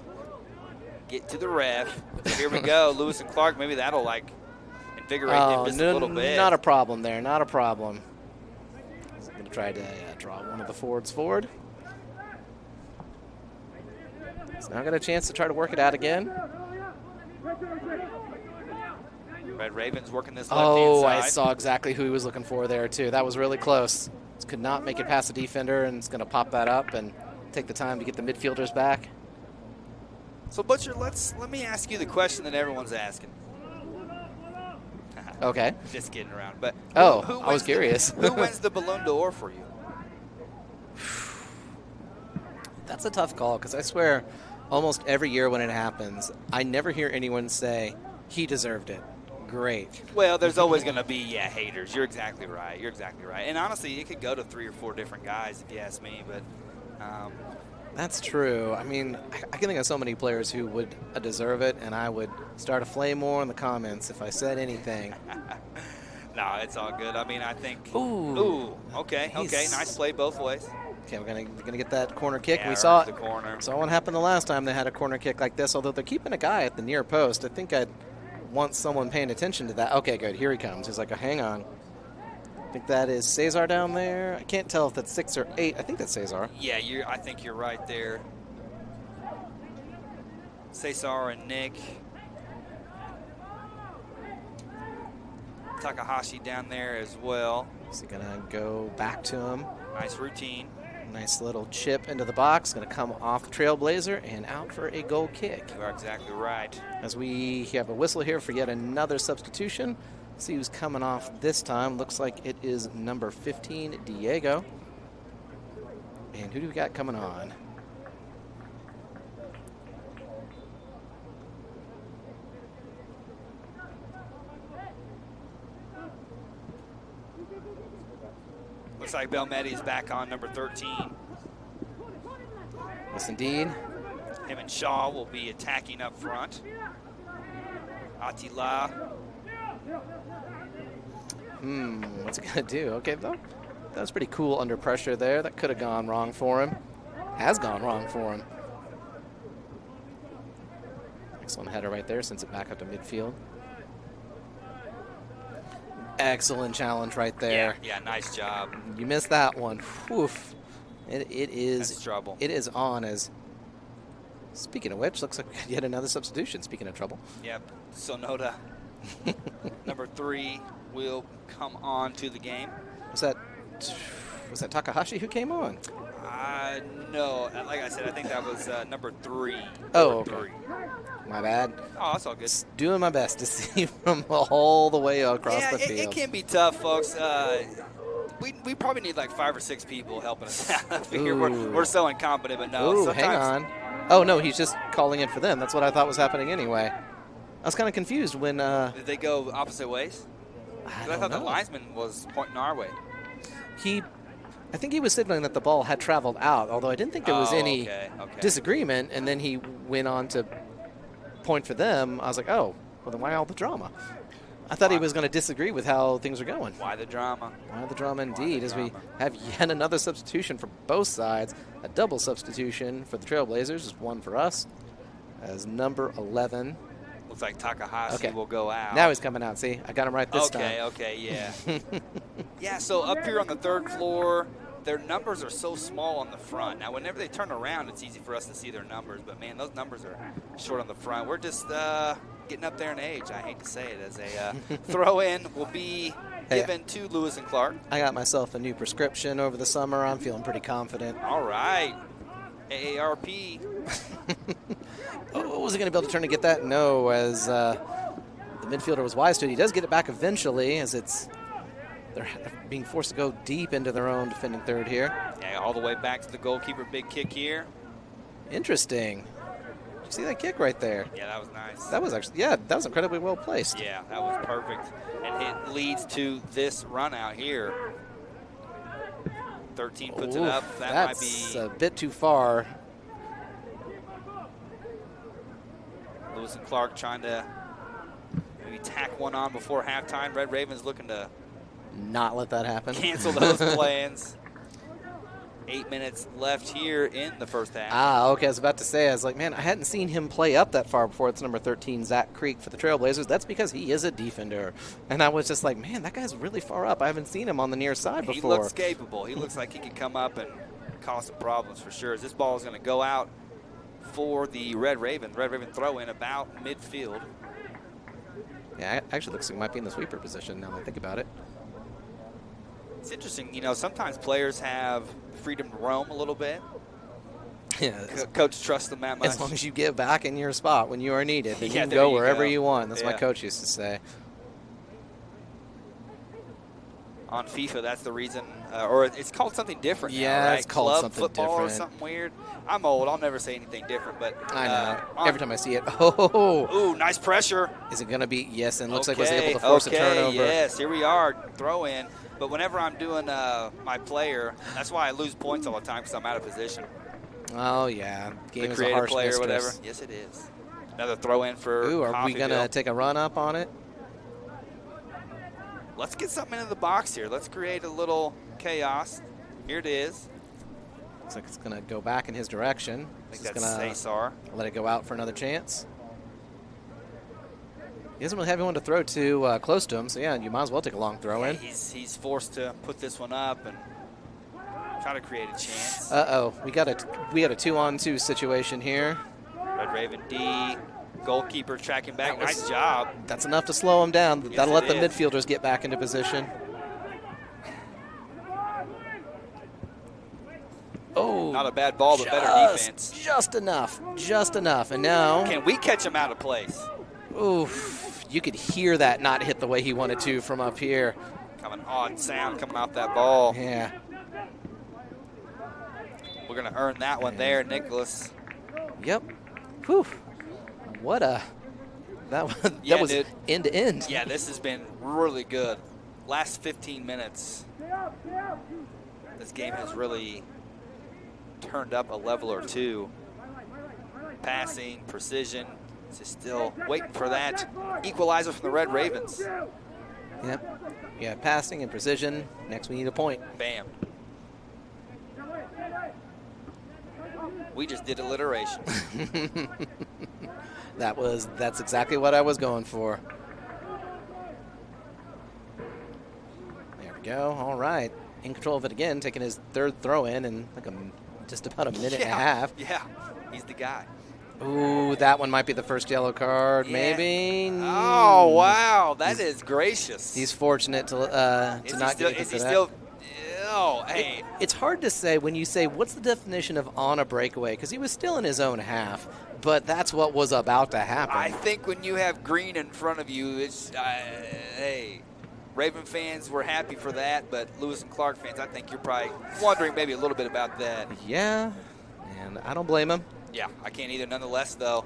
get to the ref. So here we go. Lewis and Clark. Maybe that'll like invigorate them just a little bit. Not a problem there. Not a problem. I'm going to try to draw one of the forwards forward. He's now got a chance to try to work it out again. Red Ravens working this left-hand side. I saw exactly who he was looking for there, too. That was really close. Just could not make it past the defender, and it's going to pop that up and take the time to get the midfielders back. So, Butcher, let me ask you the question that everyone's asking. Okay. Just kidding around. But I was curious. Who wins the Ballon d'Or for you? That's a tough call because I swear almost every year when it happens, I never hear anyone say, he deserved it. Great. Well, there's always going to be, haters. You're exactly right. You're exactly right. And honestly, it could go to 3 or 4 different guys if you ask me. But that's true. I mean, I can think of so many players who would deserve it, and I would start a flame war in the comments if I said anything. No, it's all good. I mean, I think. Ooh. Okay. Nice play both ways. Okay, we're gonna get that corner kick. Yeah, We saw the corner. Saw what happened the last time they had a corner kick like this. Although they're keeping a guy at the near post, I think I'd want someone paying attention to that. Okay, good. Here he comes. He's like, hang on. I think that is Cesar down there. I can't tell if that's 6 or 8. I think that's Cesar. Yeah, I think you're right there. Cesar and Nick. Takahashi down there as well. Is he gonna go back to him? Nice routine. Nice little chip into the box. Gonna come off the Trailblazer and out for a goal kick. You are exactly right. As we have a whistle here for yet another substitution. See who's coming off this time. Looks like it is number 15, Diego. And who do we got coming on? Looks like Belmetti's back on number 13. Yes, indeed. Him and Shaw will be attacking up front. Attila. What's he gonna do? Okay, though. That was pretty cool under pressure there. That could have gone wrong for him. Has gone wrong for him. Excellent header right there. Sends it back up to midfield. Excellent challenge right there. Yeah, nice job. You missed that one. Oof. It is That's trouble. It is on as. Speaking of which, looks like we got yet another substitution. Speaking of trouble. Yep. Sonoda, number 3, will come on to the game. Was that Takahashi who came on? No, like I said, I think that was number 3. Oh, Number okay. 3. My bad. Oh, that's all good. Just doing my best to see from all the way across the field. It can be tough, folks. We probably need like 5 or 6 people helping us out here. We're so incompetent, but no. Ooh, hang on. Oh, no, he's just calling in for them. That's what I thought was happening anyway. I was kind of confused when... Did they go opposite ways? I thought the linesman was pointing our way. I think he was signaling that the ball had traveled out, although I didn't think there was any okay. disagreement, and then he went on to point for them. I was like, oh, well, then why all the drama? I thought he was going to disagree with how things are going. Why the drama? Why the drama indeed, as we have yet another substitution for both sides. A double substitution for the Trailblazers, just one for us, as number 11. Looks like Takahashi will go out. Now he's coming out. See, I got him right this time. Okay, yeah. Yeah, so up here on the 3rd floor, their numbers are so small on the front. Now, whenever they turn around, it's easy for us to see their numbers. But, man, those numbers are short on the front. We're just getting up there in age. I hate to say it. As a throw-in will be given to Lewis and Clark. I got myself a new prescription over the summer. I'm feeling pretty confident. All right. AARP. Oh, was he going to be able to turn to get that? No, as the midfielder was wise to it. He does get it back eventually, as they're being forced to go deep into their own defending third here. Yeah, all the way back to the goalkeeper. Big kick here. Interesting. Did you see that kick right there? Yeah, that was nice. That was actually, that was incredibly well placed. Yeah, that was perfect. And it leads to this run out here. 13 puts it up. That might be... That's a bit too far. Lewis and Clark trying to maybe tack one on before halftime. Red Ravens looking to not let that happen. Cancel those plans. 8 minutes left here in the first half. Okay. I was about to say, I was like, man, I hadn't seen him play up that far before. It's number 13, Zach Creek for the Trailblazers. That's because he is a defender. And I was just like, man, that guy's really far up. I haven't seen him on the near side before. He looks capable. He looks like he could come up and cause some problems for sure. As this ball is going to go out for the Red Raven. Red Raven throw in about midfield. Yeah, it actually looks like he might be in the sweeper position now that I think about it. It's interesting, you know, sometimes players have freedom to roam a little bit. Yeah, Coach trusts them that much. As long as you get back in your spot when you are needed, then you can there go you wherever go. you want. That's Yeah. what my coach used to say. on FIFA. That's the reason, or it's called something different now, Yeah, right? it's called Club something football different. or something weird. I'm old. I'll never say anything different. But I know. Every time I see it, oh. Ooh, nice pressure. Is it going to be? Yes, and looks like Okay, was able to force a turnover. Yes, here we are, throw in. But whenever I'm doing my player, that's why I lose points all the time because I'm out of position. Oh, yeah. Game The is a creative harsh player or mistress. whatever. Yes, it is. Another throw in for Ooh, are we going to Coffeyville. take a run up on it? Let's get something into the box here. Let's create a little chaos. Here it is. Looks like it's going to go back in his direction. I think He's that's going Cesar. to let it go out for another chance. He doesn't really have anyone to throw to close to him, so yeah, you might as well take a long throw in. He's forced to put this one up and try to create a chance. Uh-oh, we got a 2-on-2 situation here. Red Raven D, goalkeeper tracking back. That was- Nice job. That's enough to slow him down. Yes, That'll let it the is. midfielders get back into position. Oh, Not a bad ball, but better defense. Just enough, just enough. And now, Can we catch him out of place? oof, you could hear that not hit the way he wanted to from up here. Kind of an odd sound coming off that ball. Yeah. We're going to earn that one there, Nicholas. Yep. Whew. What a that was Yeah, that was dude. end to end. Yeah, this has been really good. Last 15 minutes, this game has really turned up a level or two. Passing, precision, just still waiting for that equalizer from the Red Ravens. Yep. Yeah, passing and precision. Next we need a point. Bam. We just did alliteration. That's exactly what I was going for. There we go. All right. In control of it again, taking his third throw in like just about a minute and a half. Yeah, he's the guy. Ooh, that one might be the first yellow card, Yeah. maybe. Oh, wow. That is gracious. He's fortunate to not get is he to that. still? Oh, hey. It's hard to say when you say, what's the definition of on a breakaway? Because he was still in his own half, but that's what was about to happen. I think when you have green in front of you, it's, hey, Raven fans were happy for that, but Lewis and Clark fans, I think you're probably wondering maybe a little bit about that. Yeah, and I don't blame him. Yeah, I can't either. Nonetheless, though,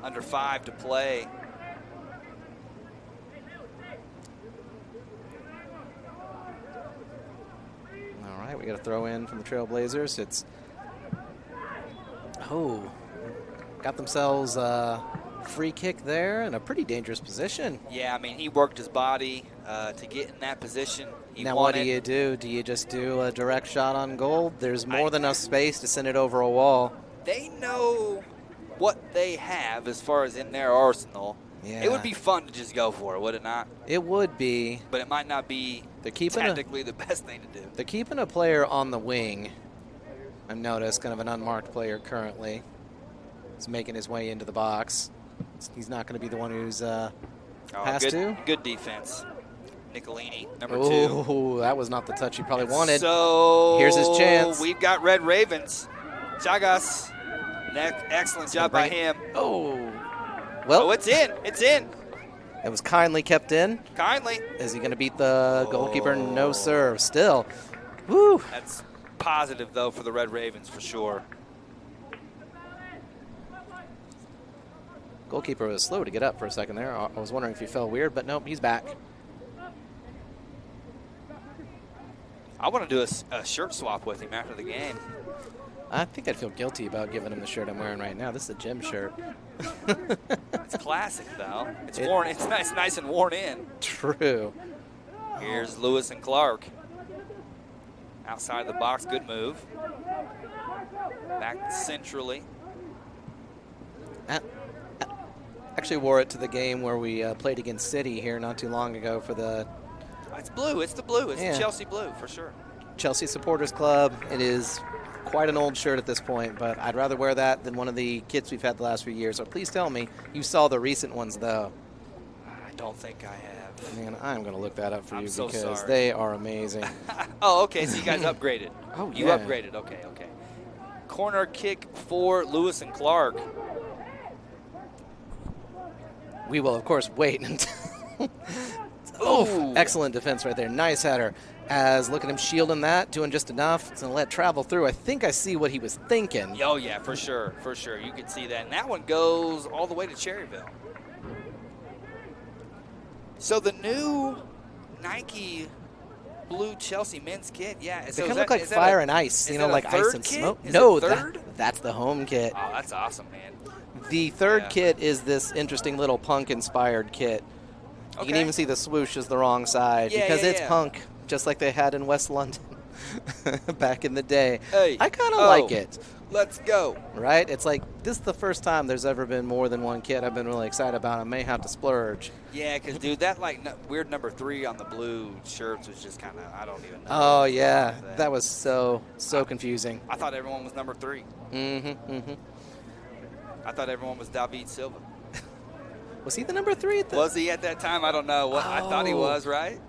under 5 to play. All right, we got a throw in from the Trailblazers. It's, got themselves a free kick there in a pretty dangerous position. Yeah, I mean, he worked his body to get in that position. He Now won what do it. you do? Do you just do a direct shot on goal? There's more than enough space to send it over a wall. They know what they have as far as in their arsenal. Yeah. It would be fun to just go for it, would it not? It would be. But it might not be They're keeping technically the best thing to do. They're keeping a player on the wing. I've noticed, kind of an unmarked player currently. He's making his way into the box. He's not going to be the one who's passed to. Good defense. Nicolini, number 2. Oh, that was not the touch he probably wanted. So here's his chance. We've got Red Ravens. Chagas, excellent job by him. Oh, well, Oh, it's in. It's in. it was kindly kept in. Kindly. Is he going to beat the goalkeeper? No, sir. Still. Woo. That's positive, though, for the Red Ravens for sure. Goalkeeper was slow to get up for a second there. I was wondering if he fell weird, but nope, he's back. I want to do a shirt swap with him after the game. I think I'd feel guilty about giving him the shirt I'm wearing right now. This is a gym shirt. It's classic, though. It's worn. It's nice and worn in. True. Here's Lewis and Clark. Outside the box, good move. Back centrally. Actually wore it to the game where we played against City here not too long ago for the It's blue. It's the blue. It's Yeah. the Chelsea blue for sure. Chelsea Supporters Club. It is quite an old shirt at this point, but I'd rather wear that than one of the kits we've had the last few years. So please tell me you saw the recent ones, though. I don't think I have. Man, I'm going to look that up for I'm you so because sorry. they are amazing. Oh, okay. So you guys upgraded. Oh, You yeah. upgraded. Okay. Corner kick for Lewis and Clark. We will, of course, wait until Oh, excellent defense right there. Nice header. As look at him shielding that, doing just enough to let travel through. I think I see what he was thinking. Oh, yeah, for sure. For sure. You could see that. And that one goes all the way to Cherryville. So the new Nike blue Chelsea men's kit, yeah. They So kind of look like fire and ice, you know, like ice and smoke. Is No, it third? that's the home kit. Oh, that's awesome, man. The third kit is this interesting little punk-inspired kit. You can even see the swoosh is the wrong side because it's punk, just like they had in West London back in the day. Hey, I kind of like it. Let's go. Right? It's like this is the first time there's ever been more than one kit I've been really excited about. I may have to splurge. Yeah, because, dude, that weird number 3 on the blue shirts was just kind of, I don't even know. Oh, yeah. That was so confusing. I thought everyone was number 3. I thought everyone was David Silva. Was he the number 3? Was he at that time? I don't know. I thought he was, right?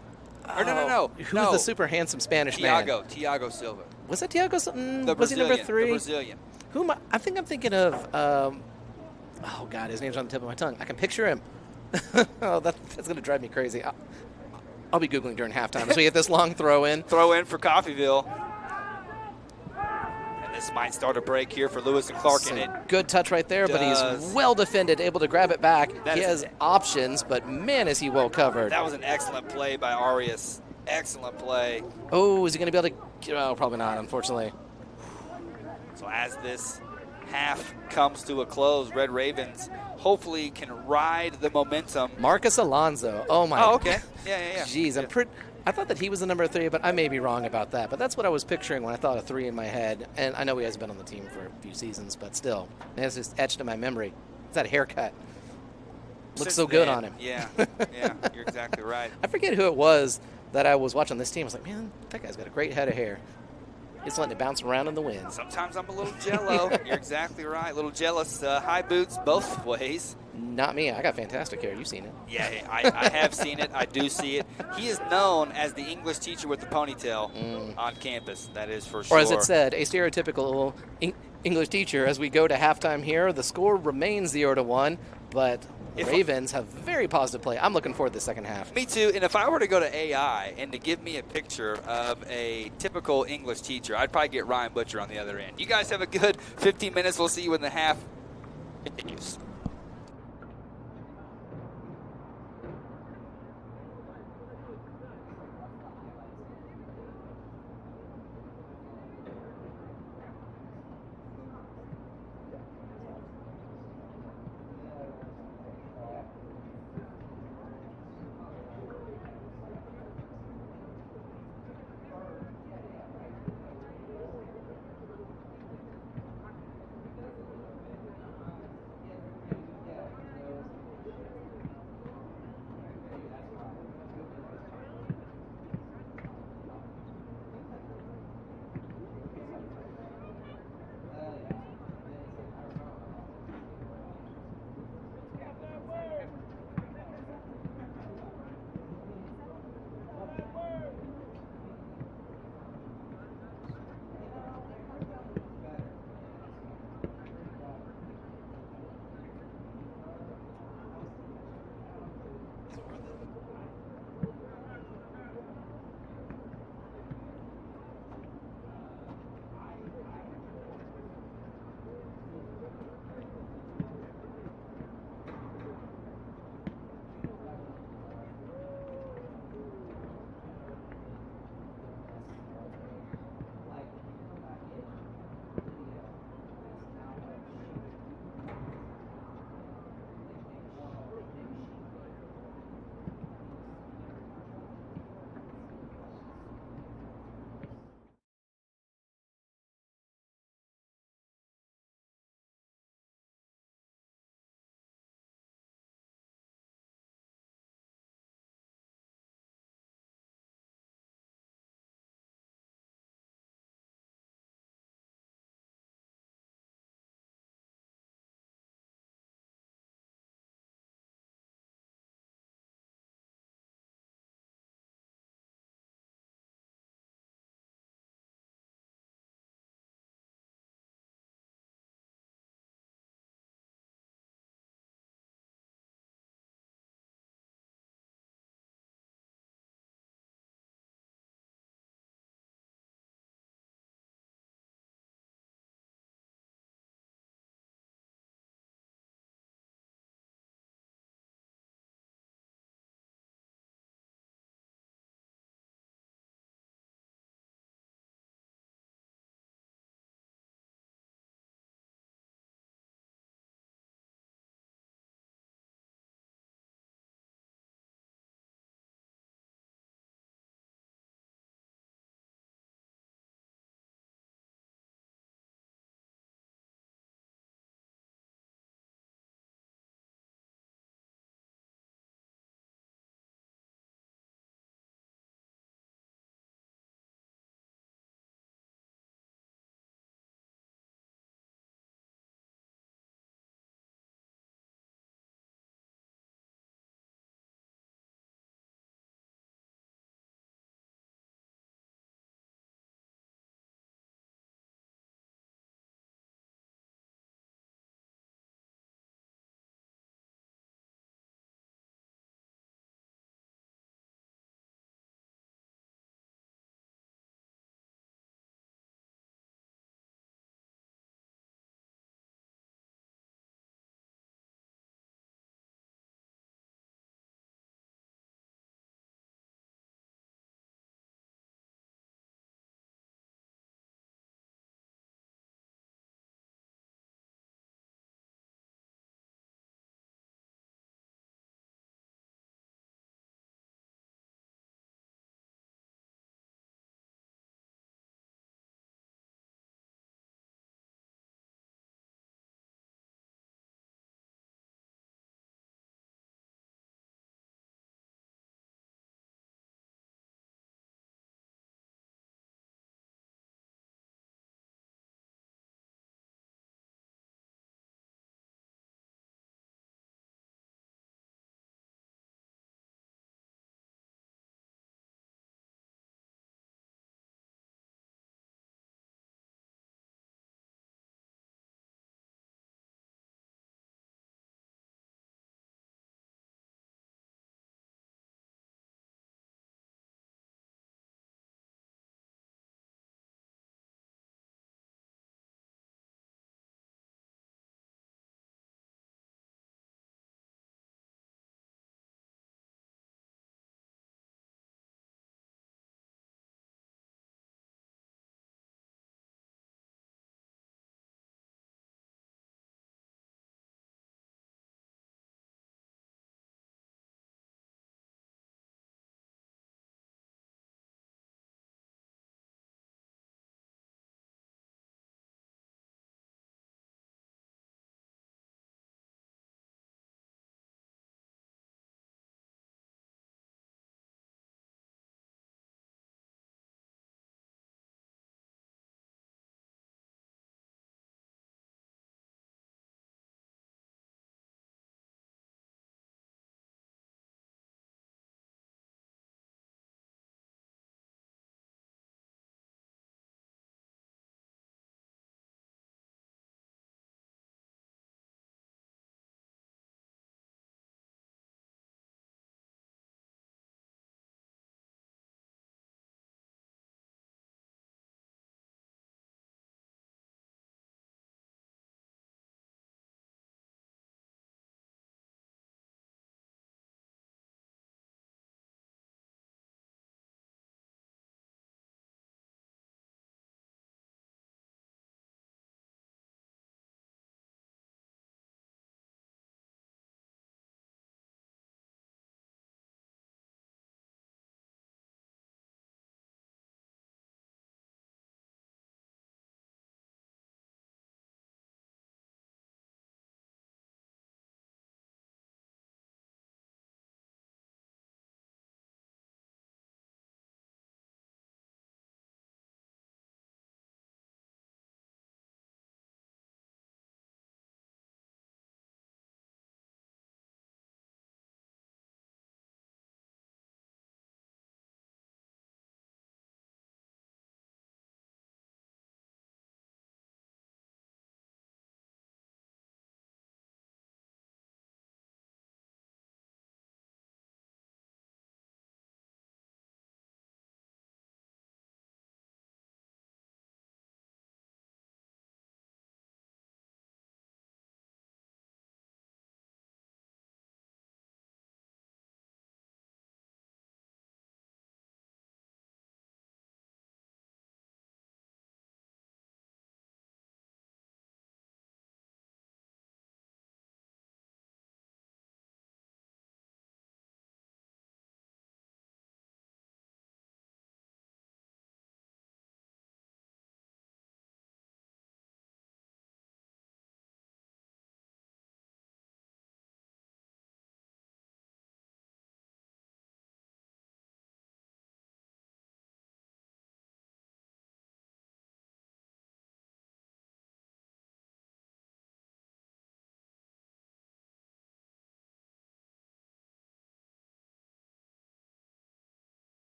Or no. Who was the super handsome Spanish man? Thiago Silva. Was that Thiago? Was he number 3? The Brazilian. Who am I think I'm thinking of. Oh, God, his name's on the tip of my tongue. I can picture him. Oh, that's going to drive me crazy. I'll be Googling during halftime as we get this long throw in. Throw in for Coffeyville. And this might start a break here for Lewis and Clark in it. Good touch right there, but he's well defended, able to grab it back. He has options, but man, is he well covered. That was an excellent play by Arias. Excellent play. Oh, is he going to be able to? Oh, probably not, unfortunately. So as this half comes to a close, Red Ravens hopefully can ride the momentum. Marcus Alonso. Oh, my. Oh, okay. Yeah. Jeez, I thought that he was the number 3, but I may be wrong about that. But that's what I was picturing when I thought of 3 in my head. And I know he hasn't been on the team for a few seasons, but still, it's just etched in my memory. It's that haircut. Looks so good on him. Yeah, you're exactly right. I forget who it was that I was watching this team. I was like, man, that guy's got a great head of hair. He's letting it bounce around in the wind. Sometimes I'm a little jello. You're exactly right. A little jealous. High boots both ways. Not me. I got fantastic hair. You've seen it. Yeah, I have seen it. I do see it. He is known as the English teacher with the ponytail on campus. That is for sure. Or as it said, a stereotypical English teacher. As we go to halftime here, the score remains 0-1, but Ravens have very positive play. I'm looking forward to the second half. Me too. And if I were to go to AI and to give me a picture of a typical English teacher, I'd probably get Ryan Butcher on the other end. You guys have a good 15 minutes. We'll see you when the half continues.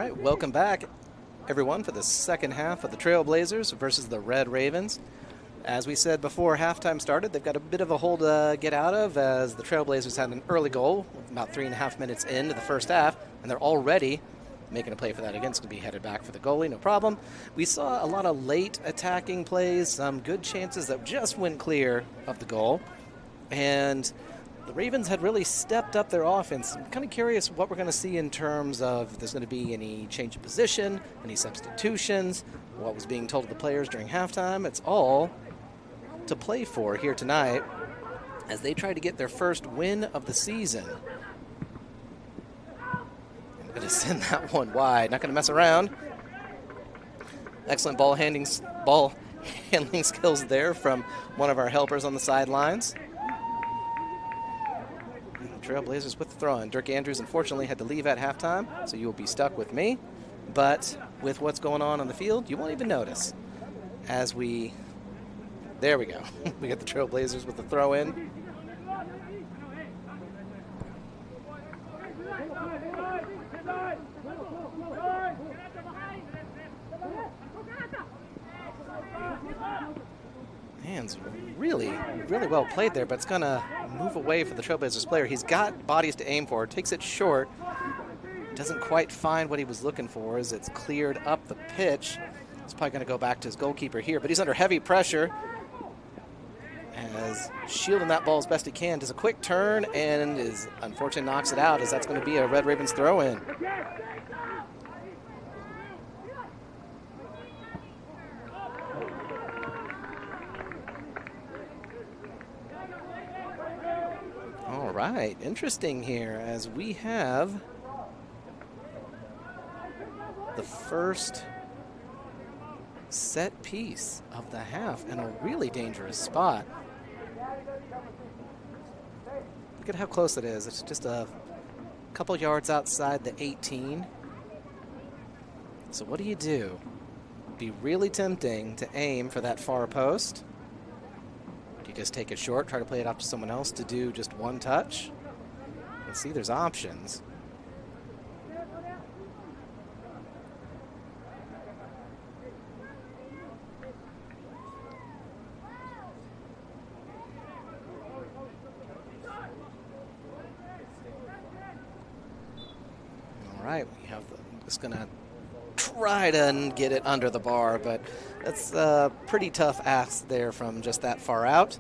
right, welcome back, everyone, for the second half of the Trailblazers versus the Red Ravens. As we said before halftime started, they've got a bit of a hole to get out of as the Trailblazers had an early goal about 3.5 minutes into the first half, and they're already making a play for that again. It's going to be headed back for the goalie, no problem. We saw a lot of late attacking plays, some good chances that just went clear of the goal, and the Ravens had really stepped up their offense. I'm kind of curious what we're going to see in terms of if there's going to be any change of position, any substitutions, what was being told to the players during halftime. It's all to play for here tonight as they try to get their first win of the season. I'm going to send that one wide. Not going to mess around. Excellent ball handling skills there from one of our helpers on the sidelines. Trailblazers with the throw-in. Dirk Andrews unfortunately had to leave at halftime, so you will be stuck with me. But with what's going on the field, you won't even notice. As we, there we go. We got the Trailblazers with the throw-in. Hands really well played there, but it's going to move away for the Trailblazers player. He's got bodies to aim for, takes it short, doesn't quite find what he was looking for as it's cleared up the pitch. He's probably going to go back to his goalkeeper here, but he's under heavy pressure as shielding that ball as best he can. Does a quick turn and is unfortunately knocks it out as that's going to be a Red Ravens throw-in. All right, interesting here as we have the first set piece of the half in a really dangerous spot. Look at how close it is. It's just a couple yards outside the 18. So what do? It'd be really tempting to aim for that far post. You just take it short, try to play it up to someone else to do just one touch. And see, there's options. All right, we have just going to try to get it under the bar, but that's a pretty tough ask there from just that far out.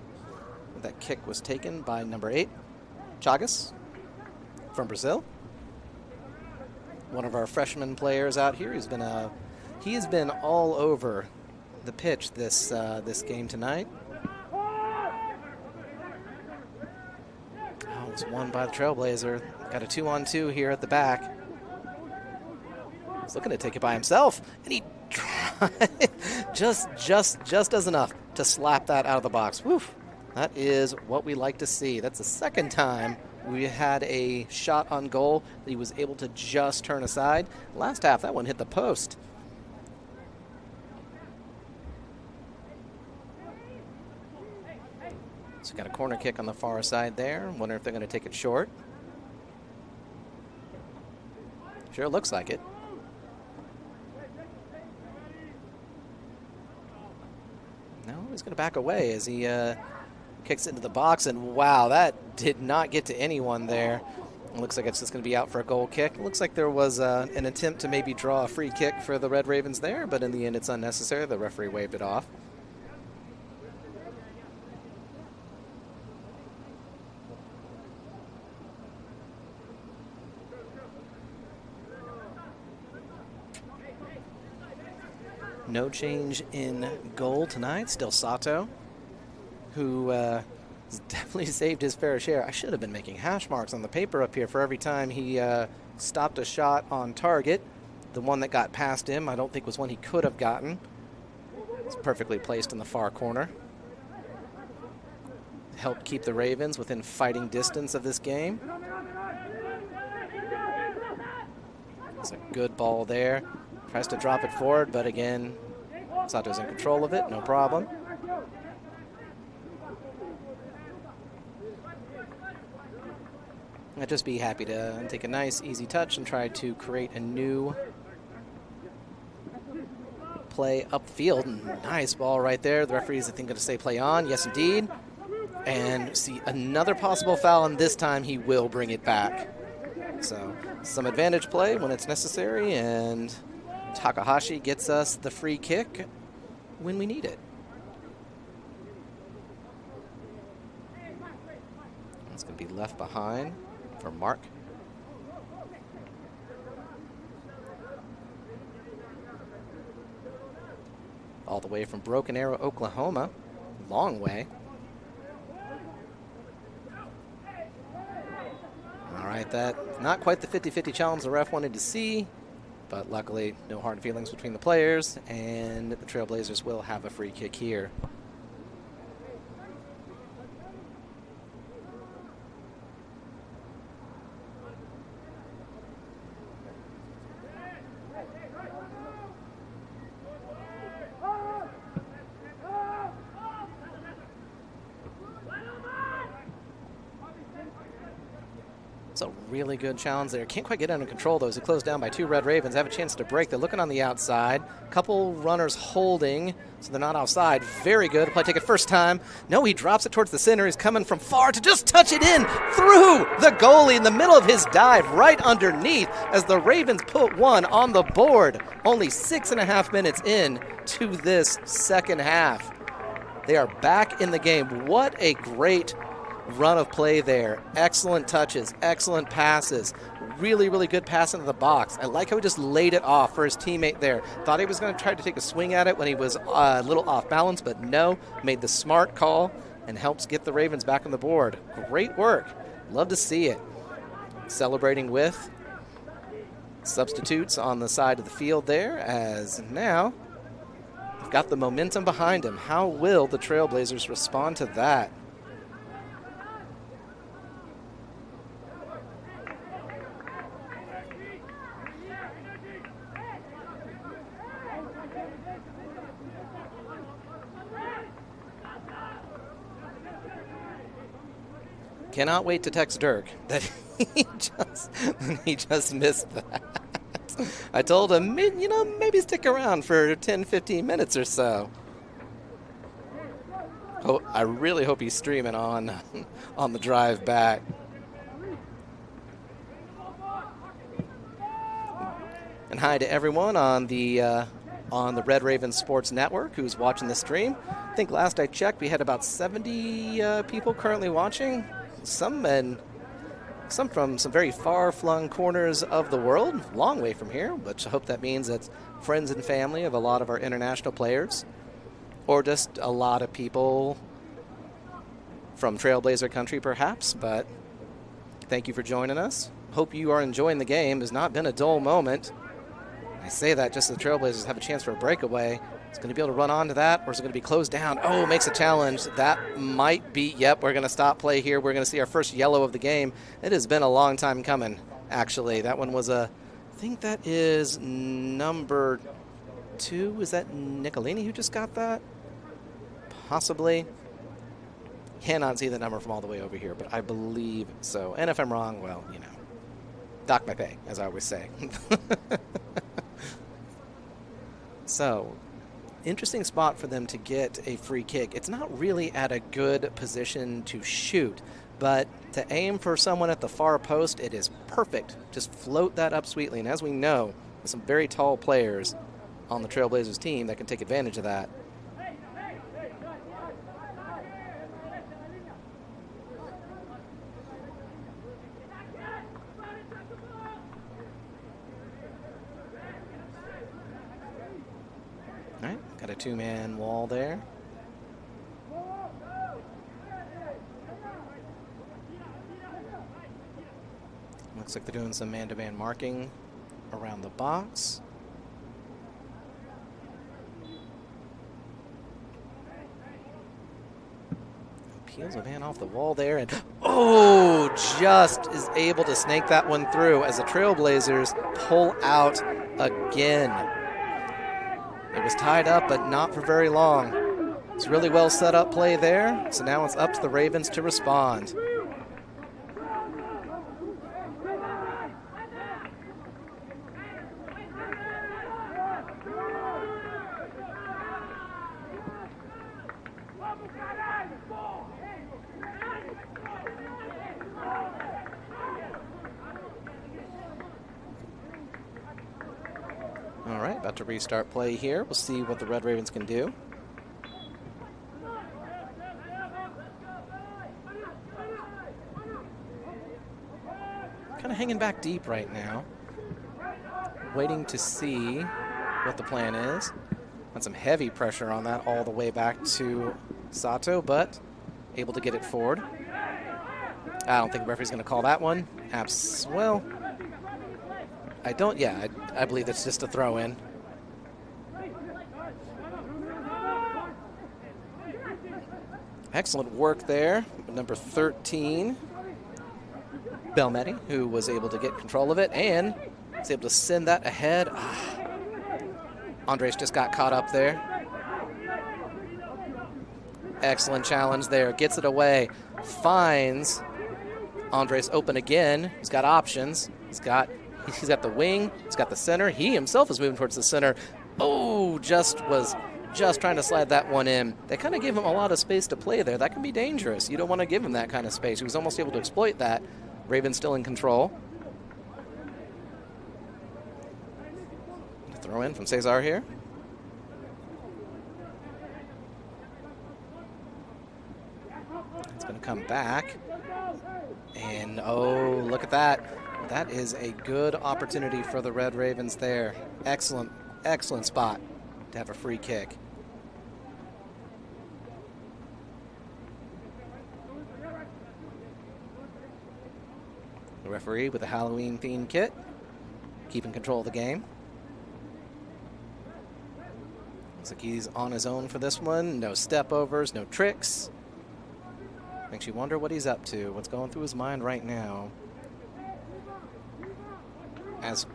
That kick was taken by number 8, Chagas from Brazil. One of our freshman players out here. He has been all over the pitch this game tonight. Oh, it's won by the Trailblazer. Got a 2-on-2 here at the back. He's looking to take it by himself, and he just does enough to slap that out of the box. Woof. That is what we like to see. That's the second time we had a shot on goal that he was able to just turn aside. Last half, that one hit the post. So got a corner kick on the far side there. Wonder if they're going to take it short. Sure looks like it. No, he's going to back away as he kicks it into the box, and wow, that did not get to anyone there. It looks like it's just going to be out for a goal kick. It looks like there was an attempt to maybe draw a free kick for the Red Ravens there, but in the end it's unnecessary. The referee waved it off. No change in goal tonight. Still Sato, who has definitely saved his fair share. I should have been making hash marks on the paper up here for every time he stopped a shot on target. The one that got past him, I don't think was one he could have gotten. It's perfectly placed in the far corner. Helped keep the Ravens within fighting distance of this game. It's a good ball there. Tries to drop it forward, but again, Sato's in control of it, no problem. I'd just be happy to take a nice, easy touch and try to create a new play up the field. Nice ball right there. The referee's, I think, going to say play on. Yes, indeed. And see another possible foul, and this time he will bring it back. So some advantage play when it's necessary, and Takahashi gets us the free kick when we need it. It's going to be left behind for Mark. All the way from Broken Arrow, Oklahoma. Long way. All right, that not quite the 50-50 challenge the ref wanted to see, but luckily no hard feelings between the players, and the Trailblazers will have a free kick here. It's a really good challenge there. Can't quite get under control, though, as he closed down by 2 Red Ravens. Have a chance to break. They're looking on the outside. Couple runners holding, so they're not offside. Very good. Play take it first time. No, he drops it towards the center. He's coming from far to just touch it in through the goalie in the middle of his dive, right underneath, as the Ravens put one on the board. Only 6.5 minutes in to this second half. They are back in the game. What a great run of play there. Excellent touches, excellent passes, really, really good pass into the box. I like how he just laid it off for his teammate there. Thought he was going to try to take a swing at it when he was a little off balance, but no, made the smart call and helps get the Ravens back on the board. Great work. Love to see it. Celebrating with substitutes on the side of the field there, as now they've got the momentum behind him. How will the Trailblazers respond to that? Cannot wait to text Dirk that he just missed that. I told him, maybe stick around for 10, 15 minutes or so. Oh, I really hope he's streaming on the drive back. And hi to everyone on the Red Raven Sports Network who's watching the stream. I think last I checked, we had about 70 people currently watching. Some from some very far-flung corners of the world, long way from here, but I hope that means that's friends and family of a lot of our international players, or just a lot of people from Trailblazer country, perhaps. But thank you for joining us. Hope you are enjoying the game. It's not been a dull moment. I say that just so the Trailblazers have a chance for a breakaway. It's going to be able to run onto that, or is it going to be closed down? Oh, makes a challenge. That might be, yep, we're going to stop play here. We're going to see our first yellow of the game. It has been a long time coming, actually. That one was I think that is number 2. Is that Nicolini who just got that? Possibly. Cannot see the number from all the way over here, but I believe so. And if I'm wrong, well, dock my pay, as I always say. So, interesting spot for them to get a free kick. It's not really at a good position to shoot, but to aim for someone at the far post, it is perfect. Just float that up sweetly. And as we know, there's some very tall players on the Trailblazers team that can take advantage of that. All right, got a 2-man wall there. Looks like they're doing some man-to-man marking around the box. Peels a man off the wall there, and just is able to snake that one through as the Trailblazers pull out again. It was tied up, but not for very long. It's really well set up play there, so now it's up to the Ravens to respond. All right, about to restart play here. We'll see what the Red Ravens can do. Kind of hanging back deep right now. Waiting to see what the plan is. And some heavy pressure on that all the way back to Sato, but able to get it forward. I don't think the referee's going to call that one. Well, I don't. Yeah, I believe it's just a throw in. Excellent work there. Number 13, Belmetti, who was able to get control of it and was able to send that ahead. Andres just got caught up there. Excellent challenge there. Gets it away. Finds Andres open again. He's got options. He's got the wing. He's got the center. He himself is moving towards the center. Oh, was just trying to slide that one in. They kind of give him a lot of space to play there. That can be dangerous. You don't want to give him that kind of space. He was almost able to exploit that. Ravens still in control. Throw in from Cesar here. It's going to come back. And, oh, look at that. That is a good opportunity for the Red Ravens there. Excellent, excellent spot to have a free kick. The referee with a Halloween-themed kit, keeping control of the game. Looks like he's on his own for this one. No step-overs, no tricks. Makes you wonder what he's up to, what's going through his mind right now. As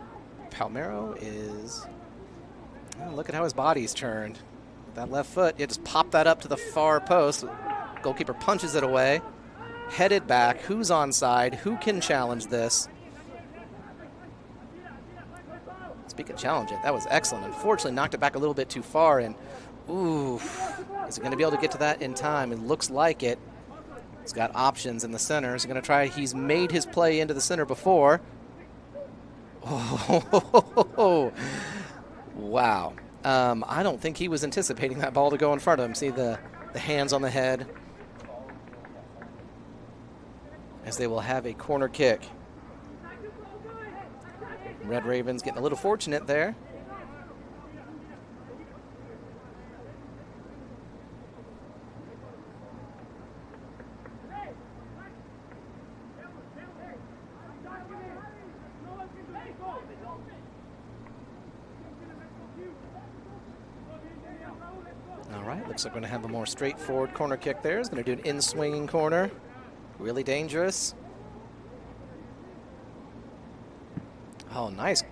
Palmero is, oh, look at how his body's turned. That left foot, you just pop that up to the far post. Goalkeeper punches it away. Headed back, who's onside? Who can challenge this? Speaking of challenging, that was excellent. Unfortunately, knocked it back a little bit too far, and ooh, is he going to be able to get to that in time? It looks like it. He's got options in the center. He's going to try. He's made his play into the center before. Oh, wow. I don't think he was anticipating that ball to go in front of him. See the hands on the head. As they will have a corner kick. Red Ravens getting a little fortunate there. All right, looks like we're going to have a more straightforward corner kick there. He's going to do an in-swinging corner. Really dangerous. Oh, nice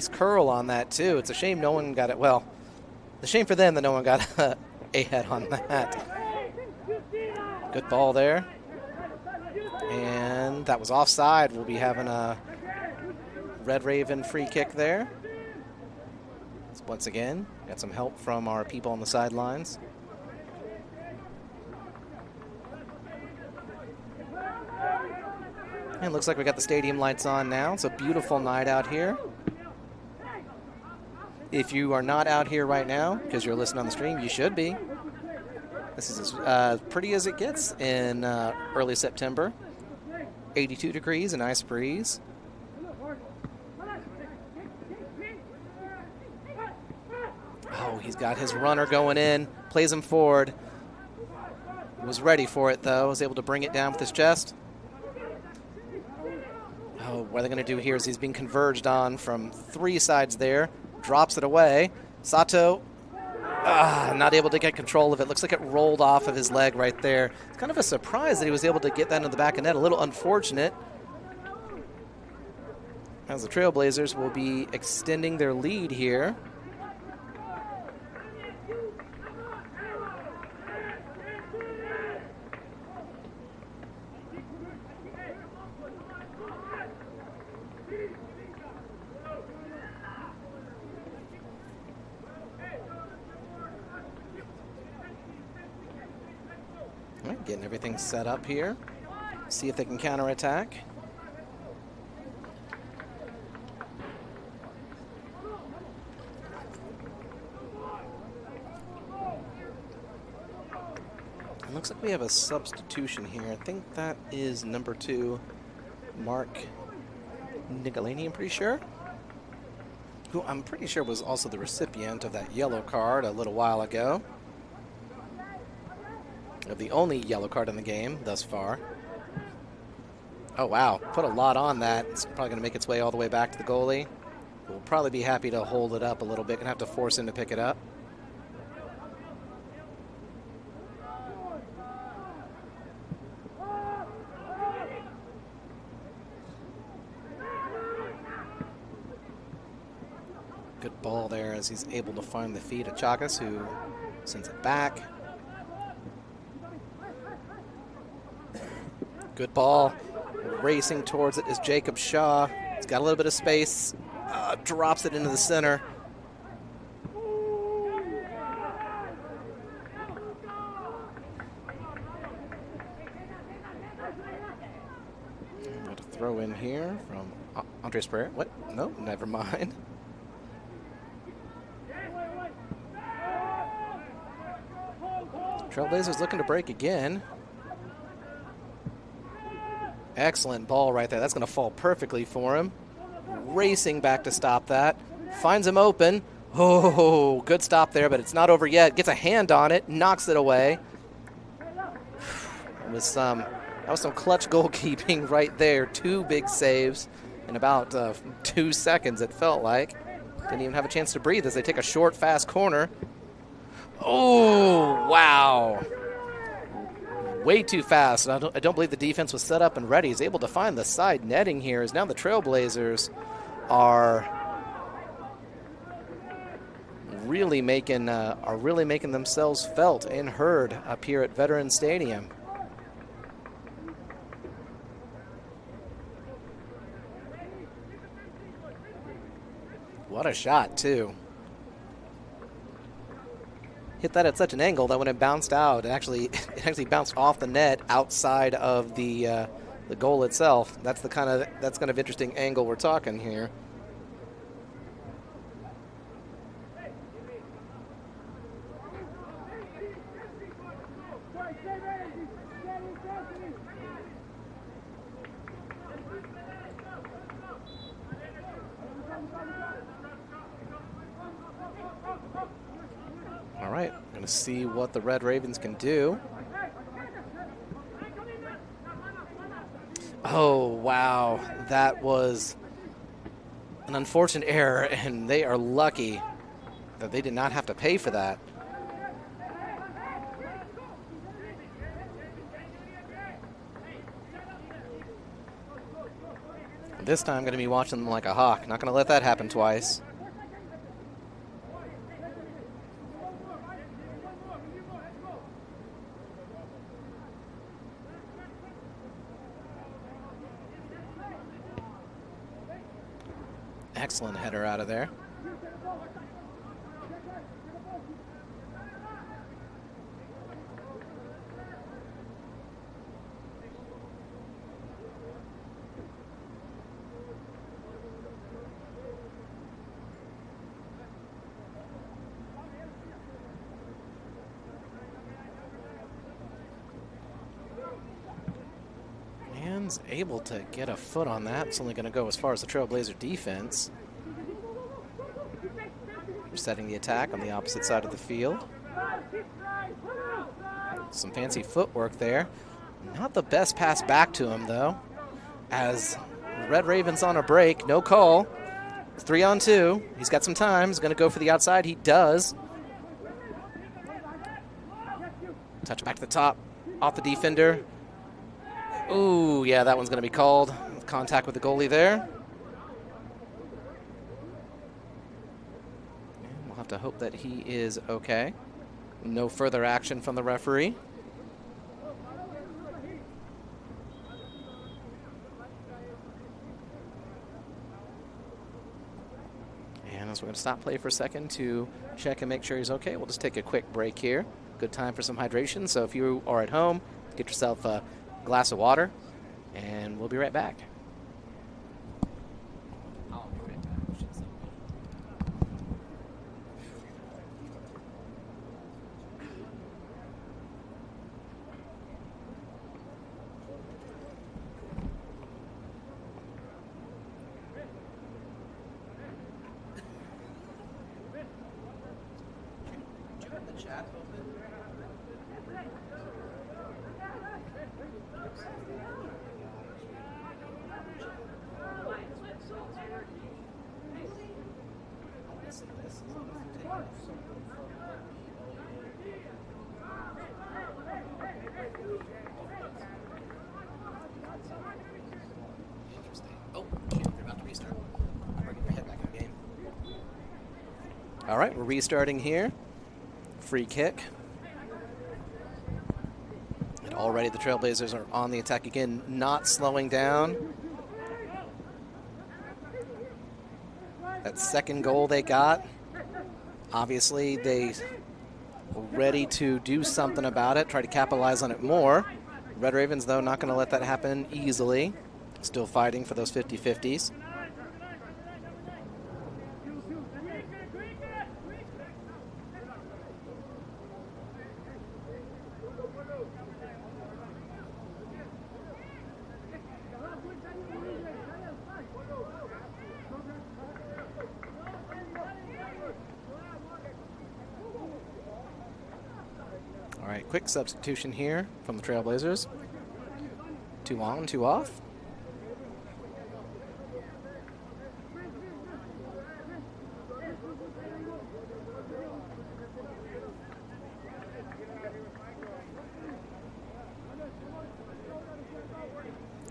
curl on that, too. It's a shame no one got it. Well, the shame for them that no one got a head on that. Good ball there. And that was offside. We'll be having a Red Raven free kick there. So once again, got some help from our people on the sidelines. And it looks like we got the stadium lights on now. It's a beautiful night out here. If you are not out here right now because you're listening on the stream, you should be. This is as pretty as it gets in early September. 82 degrees, a nice breeze. Oh, he's got his runner going in, plays him forward. Was ready for it, though. Was able to bring it down with his chest. Oh, what they're going to do here is he's being converged on from three sides there. Drops it away. Sato, not able to get control of it. Looks like it rolled off of his leg right there. It's kind of a surprise that he was able to get that into the back of net. A little unfortunate. As the Trailblazers will be extending their lead here. Getting everything set up here. See if they can counterattack. It looks like we have a substitution here. I think that is number 2, Mark Nicolini, I'm pretty sure. Who I'm pretty sure was also the recipient of that yellow card a little while ago. Of the only yellow card in the game thus far. Oh, wow. Put a lot on that. It's probably going to make its way all the way back to the goalie. We'll probably be happy to hold it up a little bit. Going to have to force him to pick it up. Good ball there as he's able to find the feet of Chagas, who sends it back. Good ball. Racing towards it is Jacob Shaw. He's got a little bit of space. Drops it into the center. Got a throw in here from Andres Pereira. What? No, never mind. Trailblazers looking to break again. Excellent ball right there. That's going to fall perfectly for him. Racing back to stop that. Finds him open. Oh, good stop there, but it's not over yet. Gets a hand on it, knocks it away. That was some clutch goalkeeping right there. 2 big saves in about 2 seconds, it felt like. Didn't even have a chance to breathe as they take a short, fast corner. Oh, wow. Way too fast. I don't believe the defense was set up and ready. He's able to find the side netting here as now the Trailblazers are really making themselves felt and heard up here at Veterans Stadium. What a shot, too. Hit that at such an angle that when it bounced out, it actually bounced off the net outside of the goal itself. That's kind of interesting angle we're talking here. All right, going to see what the Red Ravens can do. Oh, wow. That was an unfortunate error, and they are lucky that they did not have to pay for that. This time I'm going to be watching them like a hawk. Not going to let that happen twice. Excellent header out of there. Man's able to get a foot on that. It's only going to go as far as the Trailblazer defense. Setting the attack on the opposite side of the field. Some fancy footwork there. Not the best pass back to him, though. As Red Ravens on a break, no call. 3-on-2. He's got some time. He's going to go for the outside. He does. Touch back to the top. Off the defender. Ooh, yeah, that one's going to be called. Contact with the goalie there. Have to hope that he is okay. No further action from the referee. And as we're going to stop play for a second to check and make sure he's okay, we'll just take a quick break here. Good time for some hydration. So if you are at home, get yourself a glass of water, and we'll be right back. All right, we're restarting here. Free kick. And already the Trailblazers are on the attack again, not slowing down. That second goal they got, obviously they were ready to do something about it, try to capitalize on it more. Red Ravens, though, not going to let that happen easily. Still fighting for those 50-50s. All right, quick substitution here from the Trailblazers. 2 on, 2 off.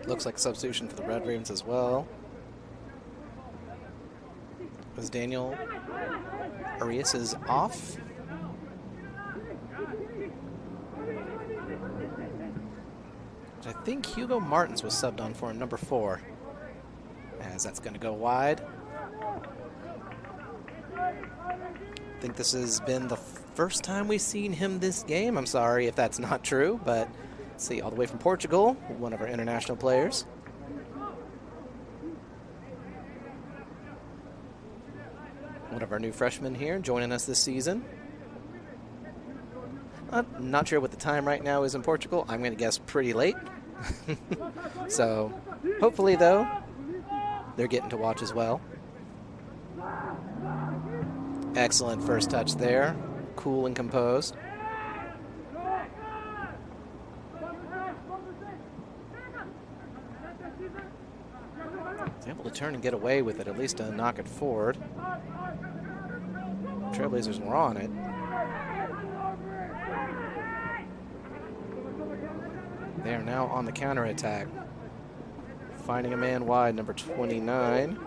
Looks like a substitution for the Red Ravens as well. As Daniel Arias is off. I think Hugo Martins was subbed on for him, number 4. As that's going to go wide. I think this has been the first time we've seen him this game. I'm sorry if that's not true, but see, all the way from Portugal, one of our international players. One of our new freshmen here joining us this season. I'm not sure what the time right now is in Portugal. I'm going to guess pretty late. So hopefully, though, they're getting to watch as well. Excellent first touch there. Cool and composed. He's able to turn and get away with it, at least to knock it forward. Trailblazers were on it. They are now on the counterattack. Finding a man wide, number 29.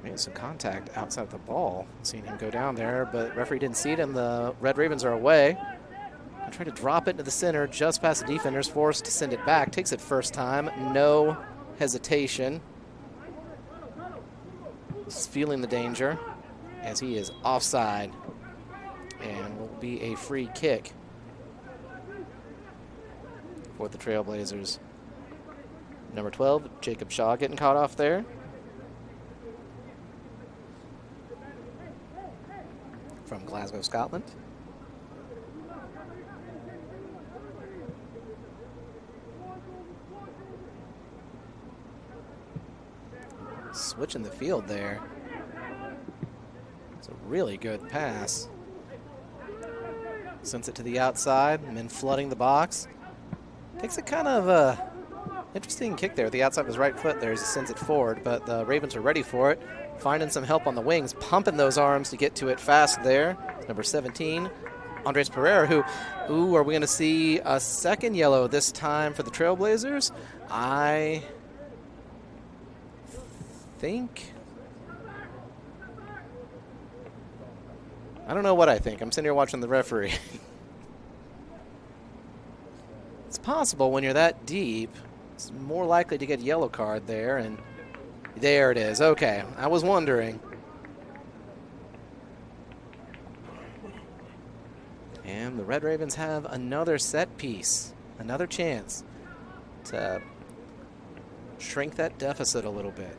Made some contact outside the ball. Seeing him go down there, but referee didn't see it, and the Red Ravens are away. I try to drop it into the center, just past the defenders, forced to send it back. Takes it first time, no hesitation. He's feeling the danger as he is offside. And will be a free kick for the Trailblazers. Number 12, Jacob Shaw getting caught off there. From Glasgow, Scotland. Switching the field there. It's a really good pass. Sends it to the outside, and then flooding the box. Takes a kind of interesting kick there. The outside of his right foot there as he sends it forward, but the Ravens are ready for it. Finding some help on the wings, pumping those arms to get to it fast there. Number 17, Andres Pereira, who, are we going to see a second yellow this time for the Trailblazers? I think... I don't know what I think. I'm sitting here watching the referee. It's possible when you're that deep, it's more likely to get a yellow card there, and there it is. Okay, I was wondering. And the Red Ravens have another set piece, another chance to shrink that deficit a little bit.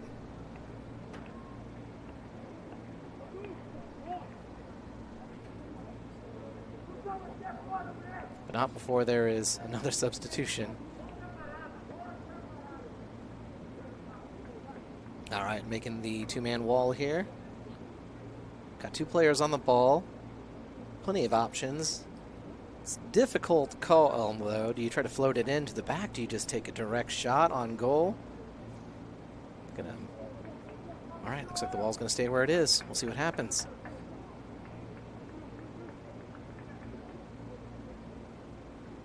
But not before there is another substitution. All right, making the 2-man wall here. Got 2 players on the ball. Plenty of options. It's difficult call, though. Do you try to float it into the back? Do you just take a direct shot on goal? All right, looks like the wall's going to stay where it is. We'll see what happens.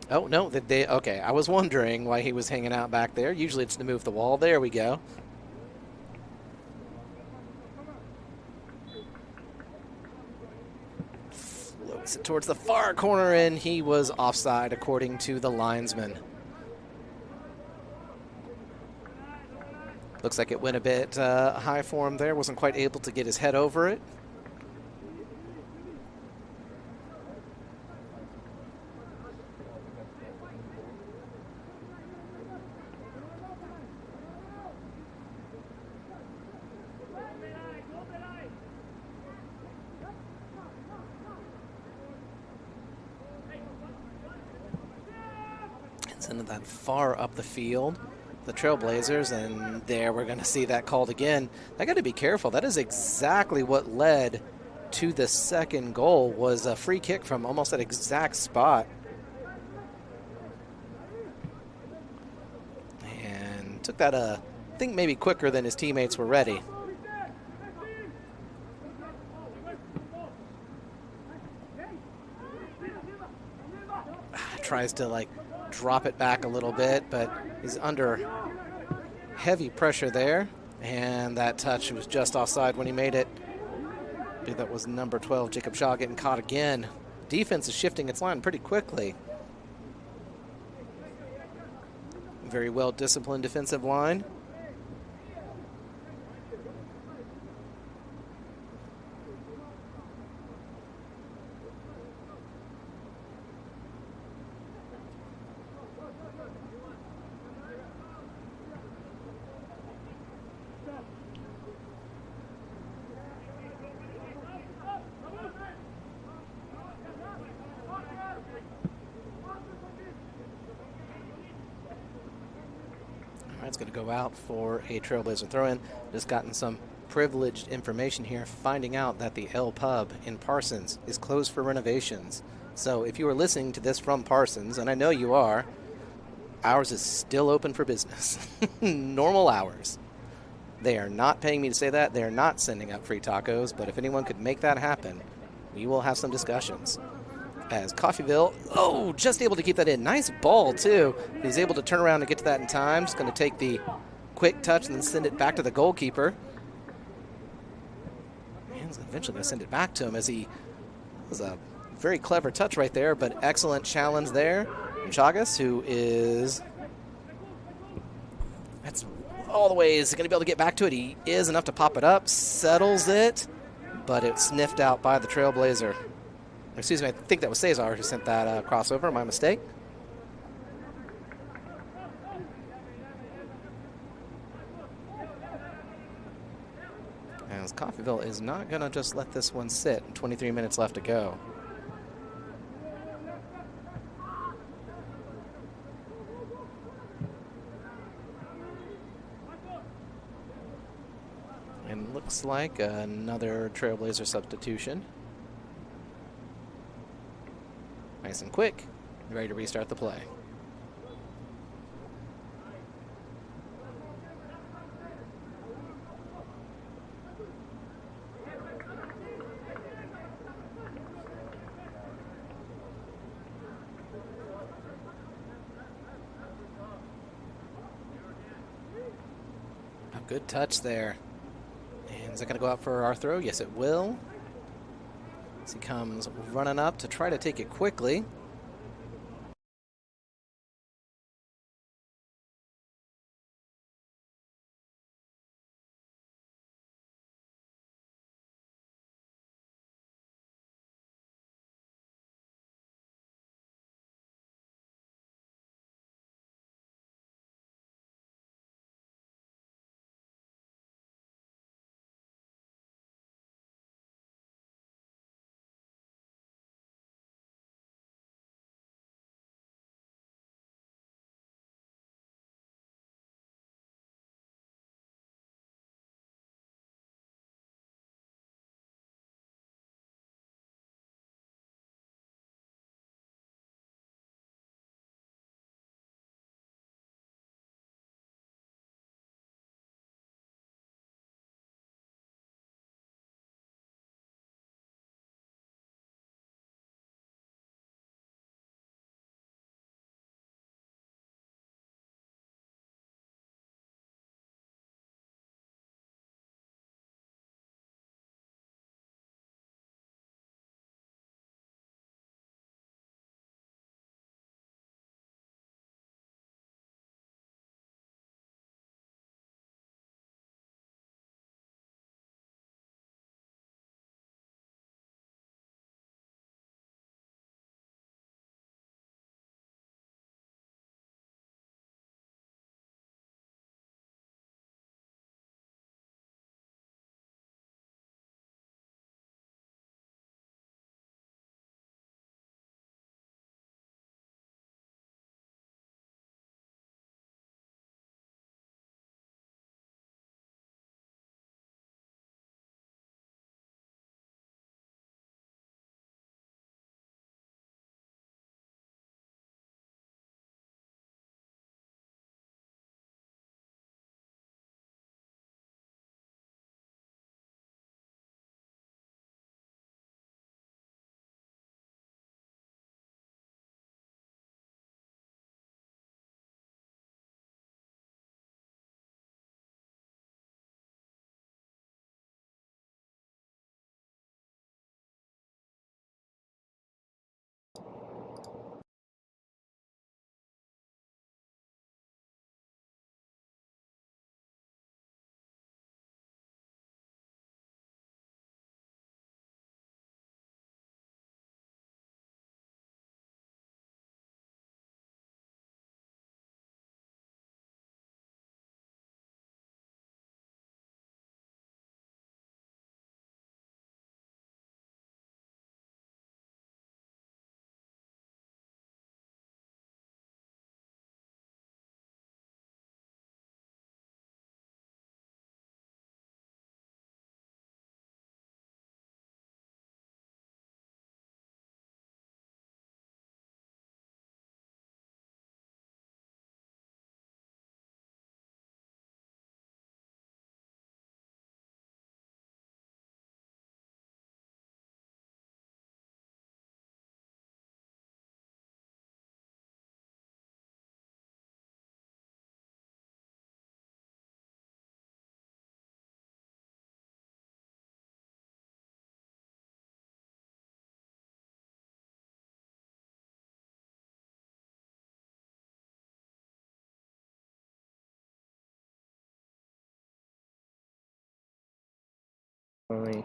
Oh, no, okay, I was wondering why he was hanging out back there. Usually it's to move the wall. There we go. Floats it towards the far corner, and he was offside according to the linesman. Looks like it went a bit high for him there. Wasn't quite able to get his head over it. It's into that far up the field, the Trailblazers, and there we're going to see that called again. I got to be careful. That is exactly what led to the second goal, was a free kick from almost that exact spot. And took that, I think, maybe quicker than his teammates were ready. Tries to, like, drop it back a little bit, but he's under heavy pressure there, and that touch was just offside when he made it. I believe that was number 12, Jacob Shaw, getting caught again. Defense is shifting its line pretty quickly. Very well disciplined defensive line. It's going to go out for a Trailblazer throw-in. Just gotten some privileged information here, finding out that the L Pub in Parsons is closed for renovations. So if you are listening to this from Parsons, and I know you are, ours is still open for business. Normal hours. They are not paying me to say that. They are not sending up free tacos, but if anyone could make that happen, we will have some discussions. As Coffeyville, just able to keep that in. Nice ball, too. He's able to turn around and get to that in time. Just going to take the quick touch and then send it back to the goalkeeper. And he's eventually going to send it back to him, as he was a very clever touch right there, but excellent challenge there. And Chagas, who is, that's all the way, is going to be able to get back to it. He is enough to pop it up, settles it, but it's sniffed out by the Trailblazer. Excuse me, I think that was Cesar who sent that crossover. My mistake. As Coffeyville is not going to just let this one sit. 23 minutes left to go. And looks like another Trailblazer substitution. Nice and quick, ready to restart the play. A good touch there. And is it going to go out for our throw? Yes, it will. As he comes running up to try to take it quickly. Only.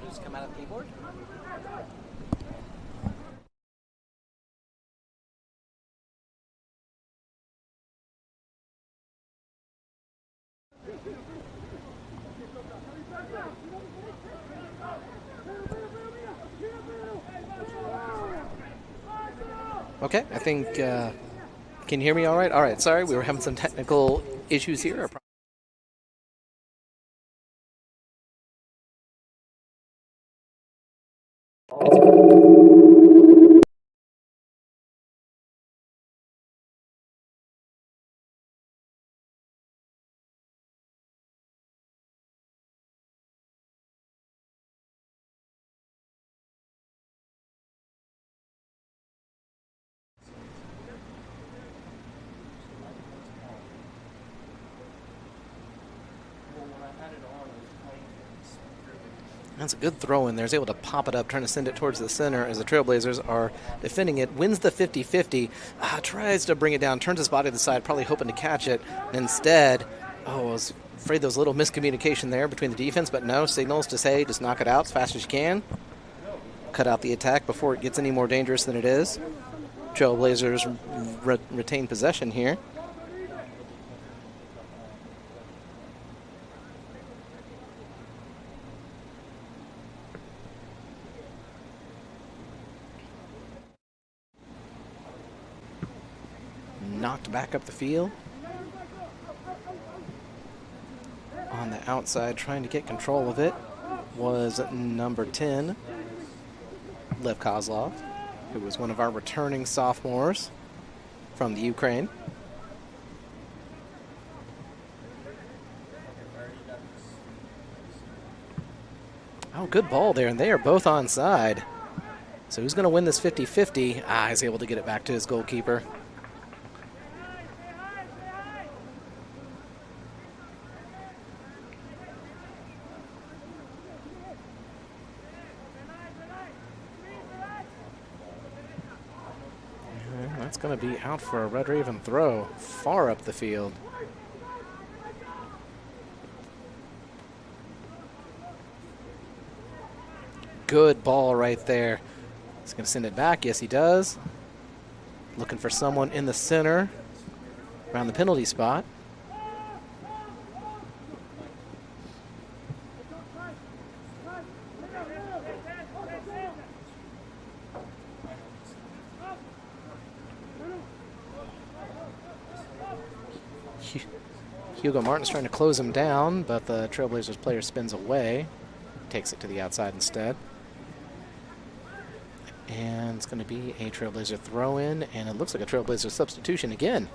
Just come out of the keyboard. Okay, I think, can you hear me all right? All right, sorry, we were having some technical issues here. That's a good throw in there. He's able to pop it up, trying to send it towards the center as the Trailblazers are defending it. Wins the 50-50, tries to bring it down, turns his body to the side, probably hoping to catch it. Instead, I was afraid there was a little miscommunication there between the defense, but no, signals to say just knock it out as fast as you can. Cut out the attack before it gets any more dangerous than it is. Trailblazers retain possession here. Knocked back up the field. On the outside, trying to get control of it, was number 10, Lev Kozlov, who was one of our returning sophomores from the Ukraine. Oh, good ball there, and they are both onside. So who's going to win this 50-50? He's able to get it back to his goalkeeper. That's going to be out for a Red Raven throw far up the field. Good ball right there. He's going to send it back. Yes, he does. Looking for someone in the center around the penalty spot. Hugo Martin's trying to close him down, but the Trailblazers player spins away. Takes it to the outside instead. And it's going to be a Trailblazer throw-in, and it looks like a Trailblazer substitution again.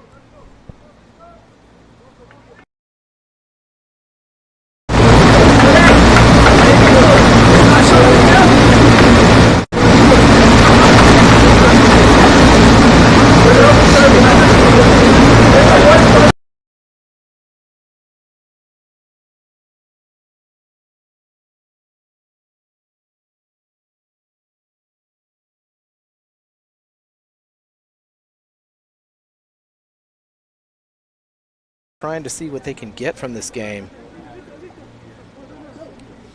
Trying to see what they can get from this game.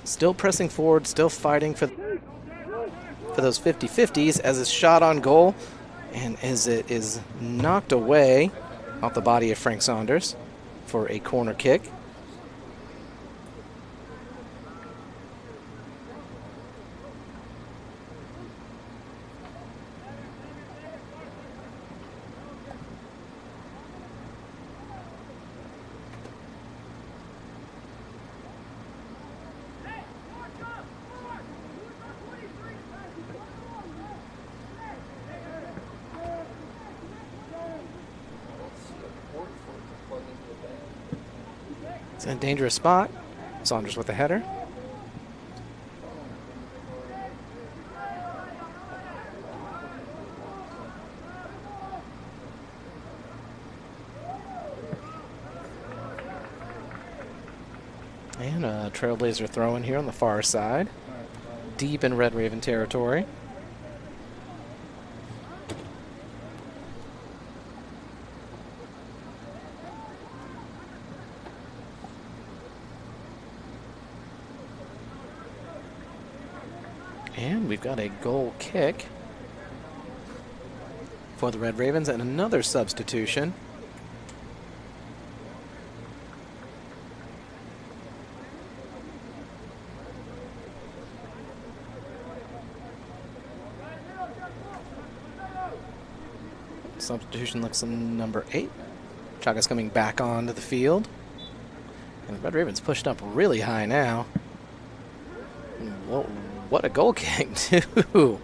Still pressing forward, still fighting for those 50-50s as it's shot on goal, and as it is knocked away off the body of Frank Saunders for a corner kick. It's in a dangerous spot. Saunders with the header. And a Trailblazer throw in here on the far side. Deep in Red Raven territory. And we've got a goal kick for the Red Ravens and another substitution. Substitution looks in number 8. Chaga's coming back onto the field. And the Red Ravens pushed up really high now. Whoa, what a goal kick, too.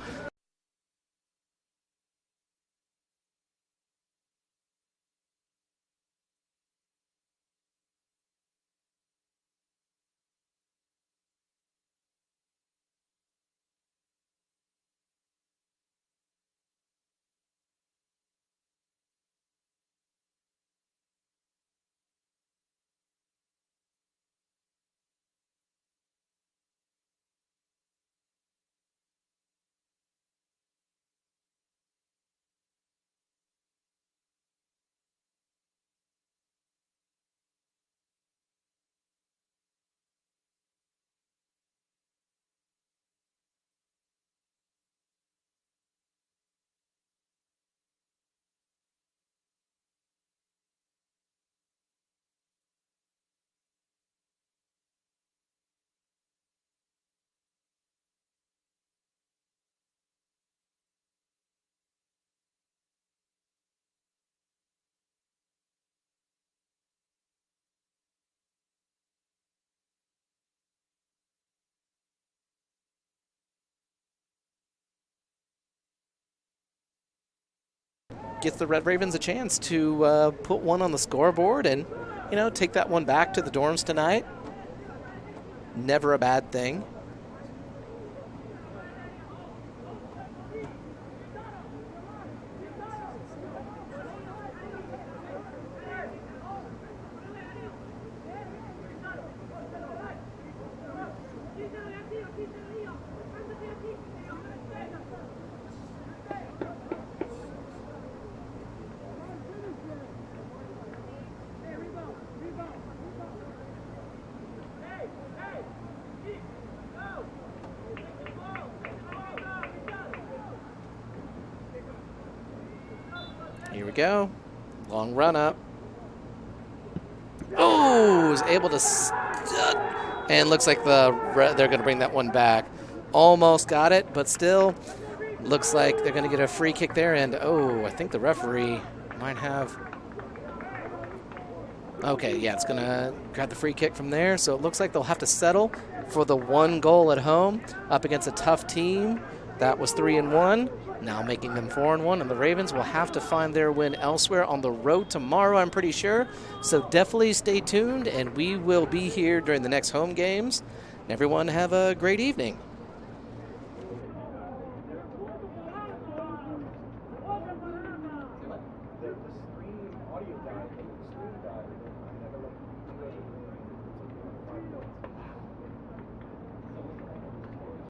Gets the Red Ravens a chance to put one on the scoreboard and, you know, take that one back to the dorms tonight. Never a bad thing. Here we go. Long run up. Oh, was able to and looks like they're going to bring that one back. Almost got it, but still looks like they're going to get a free kick there. And oh, I think the referee might have Okay, yeah, it's going to grab the free kick from there. So it looks like they'll have to settle for the 1 goal at home up against a tough team. That was 3-1, now making them 4-1. And the Ravens will have to find their win elsewhere on the road tomorrow, I'm pretty sure. So definitely stay tuned, and we will be here during the next home games. Everyone have a great evening.